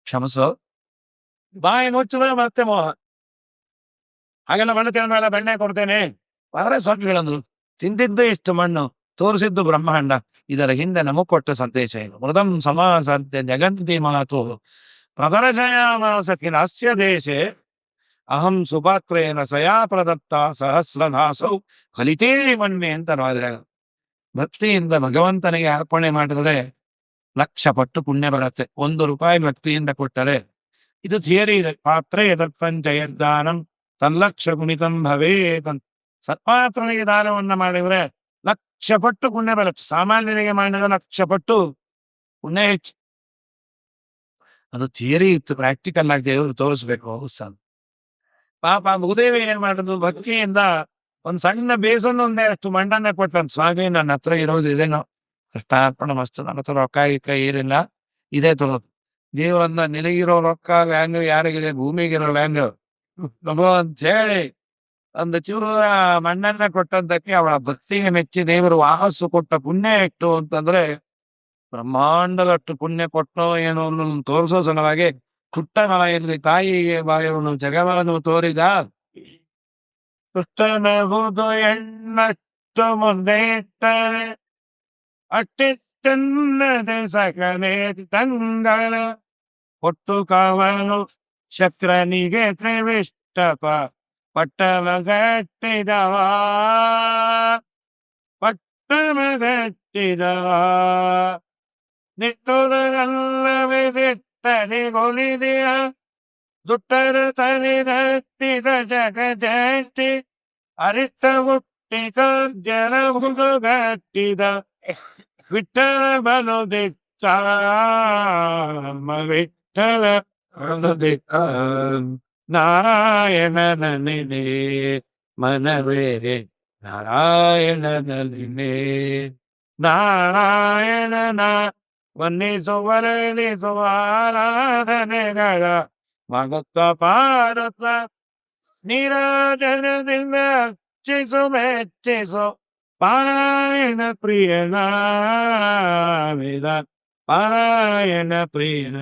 ಕ್ಷಮಸೋ. ಬಾಯಿ ಮುಚ್ಚಿದ್ರೆ ಮತ್ತೆ ಮೋಹ. ಹಾಗೆಲ್ಲ ಮಣ್ಣು ತಿನ್ನಬೇಡ, ಬೆಣ್ಣೆ ಕೊಡ್ತೇನೆ. ಆದರೆ ಸ್ವಾಮಿಗಳಂದ್ರು ತಿಂದಿದ್ದು ಇಷ್ಟು ಮಣ್ಣು, ತೋರಿಸಿದ್ದು ಬ್ರಹ್ಮಾಂಡ. ಇದರ ಹಿಂದೆ ನಮಗ್ ಕೊಟ್ಟ ಸಂದೇಶ ಏನು? ಮೃದಂ ಸಮಾಸದ್ಯ ಜಗಂತಿ ಮಾತು ಪ್ರದರ್ಶಯಾಮಾಸಕಿನ ಅಸ್ಯ ದೇಶೆ ಅಹಂ ಸುಪಾತ್ರೇನ ಸಯಾ ಪ್ರದತ್ತ ಸಹಸ್ರದಾಸೌ ಫಲಿತೇ ಮನ್ನೆ ಅಂತ ರಾದ್ರೆ. ಭಕ್ತಿಯಿಂದ ಭಗವಂತನಿಗೆ ಅರ್ಪಣೆ ಮಾಡಿದ್ರೆ 1,00,000 ಪಟ್ಟು ಪುಣ್ಯ ಬರುತ್ತೆ. 1 ರೂಪಾಯಿ ಭಕ್ತಿಯಿಂದ ಕೊಟ್ಟರೆ, ಇದು ಥಿಯರಿ ಇದೆ. ಪಾತ್ರೆ ಯದತ್ಪಂಚಯದ್ದಾನಂ ತಲ್ಲಕ್ಷ ಗುಣಿತಂ ಭವೇತ್. ಸತ್ಪಾತ್ರನಿಗೆ ದಾನವನ್ನ ಮಾಡಿದ್ರೆ 1,00,000 ಪಟ್ಟು ಪುಣ್ಯ ಬರುತ್ತೆ. ಸಾಮಾನ್ಯನಿಗೆ ಮಾಡಿದ್ರೆ 1,00,000 ಪಟ್ಟು ಪುಣ್ಯ ಹೆಚ್ಚು. ಅದು ಥಿಯರಿ ಇತ್ತು. ಪ್ರಾಕ್ಟಿಕಲ್ ಆಗಿ ದೇವರು ತೋರಿಸ್ಬೇಕು. ಪಾಪ ಭೂದೇವಿ ಏನ್ ಮಾಡುದು, ಭಕ್ತಿಯಿಂದ ಒಂದ್ ಸಣ್ಣ ಬೇಸನ್ನು ಒಂದಷ್ಟು ಮಣ್ಣನ್ನೇ ಕೊಟ್ಟಂತ. ಸ್ವಾಮಿ ನನ್ನ ಹತ್ರ ಇರೋದು ಇದೇನೋ, ಕೃಷ್ಣಾರ್ಪಣ ಮಸ್ತು, ನನ್ನ ಹತ್ರ ರೊಕ್ಕ ಗಿಕ್ಕ ಏನಿಲ್ಲ, ಇದೇ ತಗೋದು. ದೇವರನ್ನ ನಿನಗಿರೋ ರೊಕ್ಕ ವ್ಯಾಲ್ಯೂ ಯಾರಿಗಿದೆ? ಭೂಮಿಗಿರೋ ವ್ಯಾಲ್ಯೂ ಅಂತ ಹೇಳಿ ಒಂದು ಚೂರ ಮಣ್ಣನ್ನ ಕೊಟ್ಟದ್ದಕ್ಕೆ ಅವಳ ಭಕ್ತಿಗೆ ಮೆಚ್ಚಿ ದೇವರು ವಾಹಸ್ಸು ಕೊಟ್ಟ ಪುಣ್ಯ ಎಷ್ಟು ಅಂತಂದ್ರೆ ಬ್ರಹ್ಮಾಂಡದಷ್ಟು ಪುಣ್ಯ ಕೊಟ್ಟೋ ಏನೋ ಅನ್ನೋದನ್ನು ತೋರಿಸೋ ಸಲುವಾಗಿ ಪುಟ್ಟ ಮಳೆಯಲ್ಲಿ ತಾಯಿಗೆ ಬಾಯನ್ನು ಜಗವನ್ನು ತೋರಿದ. ಪುಟ್ಟನಹುದು ಎಣ್ಣಷ್ಟು ಮುಂದೆ ಇಟ್ಟರೆ ಅಟ್ಟಿಟ್ಟನ್ನದೆ ಸಕಲೆ ತಂಗಳ ಕೊಟ್ಟು ಕಾವನು ಶಕ್ರನಿಗೆ ತ್ರಿವಿಷ್ಟಪ ಪಟ್ಟವ ಗಟ್ಟಿದವ ನಿಟ್ಟುದರಲ್ಲವೇ ದಿಟ್ಟನಿಗೊಲಿದೆಯ ದುಟ್ಟರ ತಲೆದಟ್ಟಿದ ಜಗಜಟ್ಟಿ ಅರಿಷ್ಟ ಹುಟ್ಟಿ ಕರ್ಜನ ಹುಡುಗಟ್ಟಿದ ವಿಠಲ ಬಲು ದಿಟ್ಟ ವಿಠಲ ನಾರಾಯಣನ ನೆನೆ ಮನವೇರೆ ನಾರಾಯಣನಲ್ಲಿ ನಾರಾಯಣನ ವಂದಿಸುವ ಆರಾಧನೆಗಳ ಮಾಡುತ್ತ ಪಾಡುತ್ತ ನೀರಾಜನದಿಂದ ಮೆಚ್ಚಿಸು ಪಾರಾಯಣ ಪ್ರಿಯನ ವೇದ ಪಾರಾಯಣ ಪ್ರಿಯನ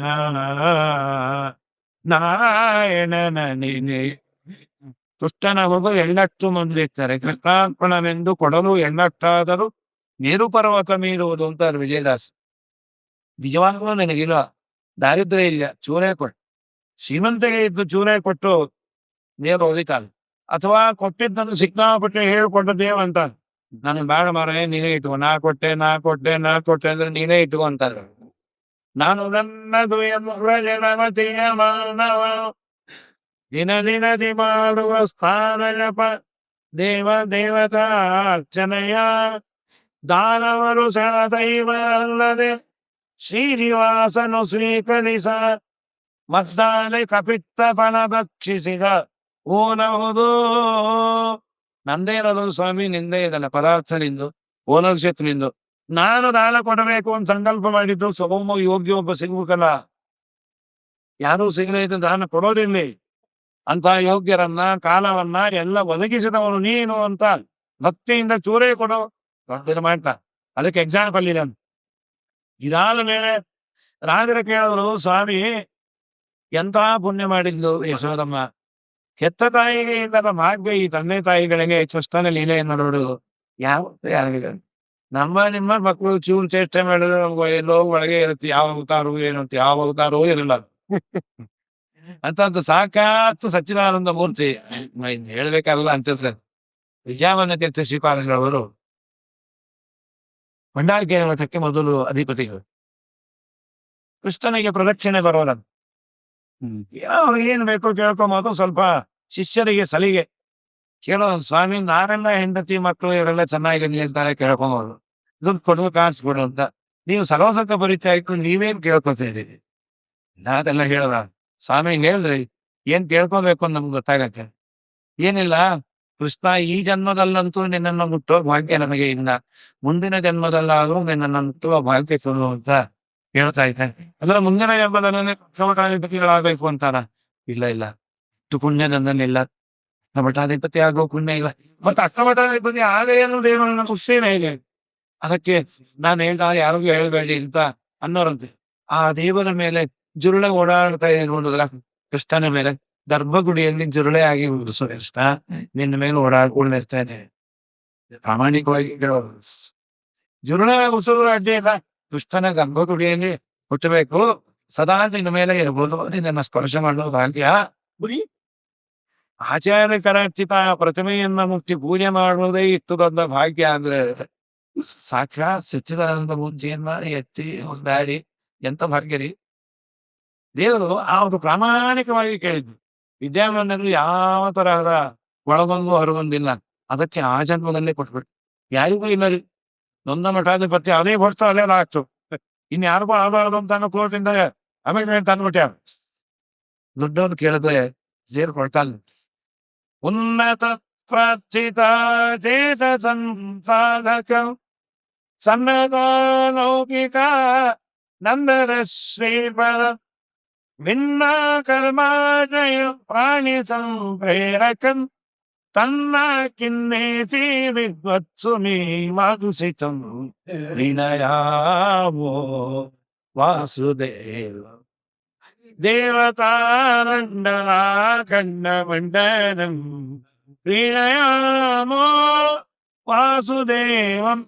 ನಾರಾಯಣನ ನೀನೆ. ತುಷ್ಟನ ಹೋಗು ಎಳ್ಳಷ್ಟು ಮಂದಿರ್ತಾರೆ, ಕೃಷ್ಣಾರ್ಪಣವೆಂದು ಕೊಡಲು ಎಳ್ಳಷ್ಟಾದರೂ ಮೇರು ಪರ್ವತ ಮೀರುವುದು ಅಂತಾರೆ ವಿಜಯದಾಸ್. ನಿಜವಾಗ್ಲೂ ನನಗಿಲ್ಲ, ದಾರಿದ್ರ್ಯ ಇಲ್ಲ, ಚೂರೇ ಕೊಟ್ಟು ಶ್ರೀಮಂತಿಗೆ ಇದ್ದು ಚೂರೇ ಕೊಟ್ಟು ದೇವರು ಹೊಲಿತಾನೆ. ಅಥವಾ ಕೊಟ್ಟಿದ್ದನ್ನು ಸಿಕ್ಕಾಪಟ್ಟೆ ಹೇಳ್ಕೊಟ್ಟ ದೇವ ಅಂತ, ನನಗೆ ಬೇಡ ಮಾರೇ ನೀನೇ ಇಟ್ಕೊ, ನಾ ಕೊಟ್ಟೆ ಅಂದ್ರೆ ನೀನೇ ಇಟ್ಕೊ ಅಂತಾರೆ. ನಾನು ನನ್ನದು ಜನಮತಿಯ ಮಾನವ ದಿನದಿ ಮಾಡುವ ಸ್ಥಾನ ಜಪ ದೇವ ದೇವತಾ ಅರ್ಚನೆಯ ದಾನವರು ಸದೈವ ಅಲ್ಲದೆ ಶ್ರೀನಿವಾಸನು ಸ್ವೀಕರಿಸ ಮದ್ದಾಲೆ ಕಪಿತ್ತ ಫಲ ಭಕ್ಷಿಸಿದ ಓನಹುದು. ನಂದೇನದು ಸ್ವಾಮಿ, ನಿಂದೇ ಇದಲ್ಲ, ಪದಾರ್ಥ ನಿಂದು, ಓನರ್ಶಿಪ್ ನಿಂದು. ನಾನು ದಾನ ಕೊಡಬೇಕು ಅಂತ ಸಂಕಲ್ಪ ಮಾಡಿದ್ದು ಸ್ವಭಾವ ಯೋಗ್ಯ ಒಬ್ಬ ಸಿಗ್ಬೇಕಲ್ಲ. ಯಾರೂ ಸಿಗದೇ ಇದ್ದ ದಾನ ಕೊಡೋದಿಲ್ಲಿ. ಅಂತ ಯೋಗ್ಯರನ್ನ, ಕಾಲವನ್ನ ಎಲ್ಲ ಒದಗಿಸಿದವನು ನೀನು ಅಂತ ಭಕ್ತಿಯಿಂದ ಚೂರೇ ಕೊಡು, ದೊಡ್ಡದು ಮಾಡ್ತಾ. ಅದಕ್ಕೆ ಎಕ್ಸಾಂಪಲ್ ಇದೆ. ಇದಾದ ಮೇಲೆ ರಾಜರ ಕೇಳಿದ್ರು, ಸ್ವಾಮಿ ಎಂತ ಪುಣ್ಯ ಮಾಡಿದ್ದು ಯಶೋದಮ್ಮ, ಹೆತ್ತ ತಾಯಿಗೆ ಇಲ್ಲದ ಭಾಗ್ಯ ಈ ತಂದೆ ತಾಯಿಗಳಿಗೆ ಕೃಷ್ಣನ ಲೀಲೆಯನ್ನು ನೋಡುವುದು ಯಾವತ್ತೂ ಯಾರಿಗಿದೆ. ನಮ್ಮ ನಿಮ್ಮ ಮಕ್ಕಳು ಚೂರು ಚೇಷ್ಟೆ ಮಾಡಿದ್ರೆ ನಮ್ಗೆ ಎಲ್ಲೋ ಒಳಗೆ ಇರುತ್ತೆ, ಯಾವ ಅವತಾರವೂ ಏನಂತ, ಯಾವ ಅವತಾರವೂ ಇರಲ್ಲ ಅಂತದ್ದು ಸಾಕ್ಷಾತ್ ಸಚ್ಚಿದಾನಂದ ಮೂರ್ತಿ. ಹೇಳ್ಬೇಕಾಗಲ್ಲ ಅಂತಿರ್ತಾರೆ. ವಿದ್ಯಾಮಾನ್ಯ ತೀರ್ಥ ಶ್ರೀಪಾದಂಗಳವರು ಭಂಡಾರಕೇರಿ ಮಠಕ್ಕೆ ಮೊದಲು ಅಧಿಪತಿಗಳು. ಕೃಷ್ಣನಿಗೆ ಪ್ರದಕ್ಷಿಣೆ ಬರೋಲ್ಲ. ಏನ್ ಬೇಕು ಕೇಳ್ಕೊಂಬೋದು. ಸ್ವಲ್ಪ ಶಿಷ್ಯರಿಗೆ ಸಲಿಗೆ ಕೇಳೋದು, ಸ್ವಾಮಿ ನಾವೆಲ್ಲ ಹೆಂಡತಿ ಮಕ್ಕಳು ಇವರೆಲ್ಲ ಚೆನ್ನಾಗಿ ನಿಲ್ಲಿಸ್ತಾರೆ, ಕೇಳ್ಕೊಂಬೋದು, ದುಡ್ಡು ಕೊಡು, ಕಾಸು ಕೊಡು ಅಂತ. ನೀವು ಸರ್ವಸಕ ಪರಿಚಯಕ್ಕೂ ನೀವೇನ್ ಕೇಳ್ಕೊತ ಇದ್ದೀರಿ? ಅದೆಲ್ಲ ಹೇಳಲ್ಲ. ಸ್ವಾಮಿ ಹೇಳ್ರಿ, ಏನ್ ಕೇಳ್ಕೋಬೇಕು ಅಂತ ನಮ್ಗೆ ಗೊತ್ತಾಗತ್ತೆ. ಏನಿಲ್ಲ, ಕೃಷ್ಣ ಈ ಜನ್ಮದಲ್ಲಂತೂ ನಿನ್ನನ್ನು ಮುಟ್ಟೋ ಭಾಗ್ಯ ನಮಗೆ ಇಲ್ಲ, ಮುಂದಿನ ಜನ್ಮದಲ್ಲಾದ್ರೂ ನಿನ್ನನ್ನು ಮುಟ್ಟುವ ಭಾಗ್ಯ ಕೊಡು ಅಂತ ಹೇಳ್ತಾ ಇದ್ದೆ. ಅಂದ್ರೆ ಮುಂದಿನ ಜನ್ಮದಲ್ಲಿ ಮಠಾಧಿಪತಿಗಳಾಗಬೇಕು ಅಂತಾರ? ಇಲ್ಲ ಇಲ್ಲ, ಇಷ್ಟು ಪುಣ್ಯ ನನ್ನಲ್ಲಿಲ್ಲ, ಮಠಾಧಿಪತಿ ಆಗೋ ಪುಣ್ಯ ಇಲ್ಲ. ಮತ್ತೆ ಮಠಾಧಿಪತಿ ಆಗೇ ಅನ್ನೋದೇನೋ ನನ್ನ ಖುಷಿನೇ ಇದೆ. ಅದಕ್ಕೆ ನಾನು ಹೇಳ್ದ, ಯಾರಿಗೂ ಹೇಳ್ಬೇಡಿ ಅಂತ ಅನ್ನೋರಂತೆ. ಆ ದೇವರ ಮೇಲೆ ಜುರುಳೆ ಓಡಾಡ್ತಾ ಇದೆ ನೋಡಿದ್ರ, ಕೃಷ್ಣನ ಮೇಲೆ ಗರ್ಭಗುಡಿಯಲ್ಲಿ ಜುರುಳೆ ಆಗಿ ಉಳಿಸೋ ಕೃಷ್ಣ ನಿನ್ನ ಮೇಲೆ ಓಡಾಡ್ಕೊಂಡಿರ್ತೇನೆ. ಪ್ರಾಮಾಣಿಕವಾಗಿ ಕೇಳೋದು, ಜುರುಳೆ ಉಸಿರು ಅಡ್ಡಿ ಇಲ್ಲ, ಕೃಷ್ಣನ ಗರ್ಭಗುಡಿಯಲ್ಲಿ ಹುಟ್ಟಬೇಕು, ಸದಾ ನಿನ್ನ ಮೇಲೆ ಇರ್ಬೋದು, ನಿನ್ನ ಸ್ಪರ್ಶ ಮಾಡೋ ಭಾಗ್ಯ. ಆಚಾರ್ಯಕರಾರ್ಚಿತ ಪ್ರತಿಮೆಯನ್ನ ಮುಟ್ಟಿ ಪೂಜೆ ಮಾಡುವುದೇ ಇತ್ತು ದೊಡ್ಡ ಭಾಗ್ಯ ಅಂದ್ರೆ, ಸಾಕ್ಷಾತ್ ಸಚ್ಚಿದಾನಂದ ಮೂರ್ತಿಯನ್ನ ಎತ್ತಿ ಹೊಂದಾಡಿ ಎಂತ ಭಾಗ್ಯ ರೀ. ದೇವರು ಅವರು ಪ್ರಾಮಾಣಿಕವಾಗಿ ಕೇಳಿದ್ರು. ವಿದ್ಯಾಮಾನ್ಯರು ಯಾವ ತರಹದ ಒಳಗೊಂದು ಹೊರಗೊಂದಿಲ್ಲ, ಅದಕ್ಕೆ ಆ ಜನ್ಮದಲ್ಲೇ ಕೊಟ್ಬಿಟ್ಟು ಯಾರಿಗೂ ಇಲ್ಲ ರೀ. ನೊಂದ ಮಠಾಧಿಪತಿ ಅದೇ ಬರ್ತಾ ಅದೇ ಲಾಸ್ಟು, ಇನ್ ಯಾರಿಗೂ ಆಗಬಾರದು ಅಂತ ಅನ್ನೋ ಕೋರ್ಟಿಂದ ಅಮೆಂಡ್ಮೆಂಟ್ ತಂದ್ಬಿಟ್ಟ. ದುಡ್ಡವ್ರು ಕೇಳಿದ್ರೆ ಜೇರು ಕೊಡ್ತಾನೆ. ಉನ್ನತ ಪ್ರಾರ್ಥಿತ ಚೇತ ಸಂಸಾಧಕ ಸನ್ನದ ಲೌಕಿಕ ನಂದರ ಶ್ರೀಪದ ಭಿನ್ನ ಕರ್ಮಾಜಯ ಪ್ರಾಣಿ ಸಂಪ್ರೇರಕಂ ತನ್ನ ಕಿನ್ನೇತಿ ವಿದ್ವತ್ಸು ಮೇ ಮಾಧುಸಿತಂ ವಿನಯಾಮೋ ವಾಸುದೇವ ದೇವತಾರಂಡನಾ ಖಂಡ ಮಂಡನಂ ವಿನಯಾಮೋ ವಾಸುದೇವಂ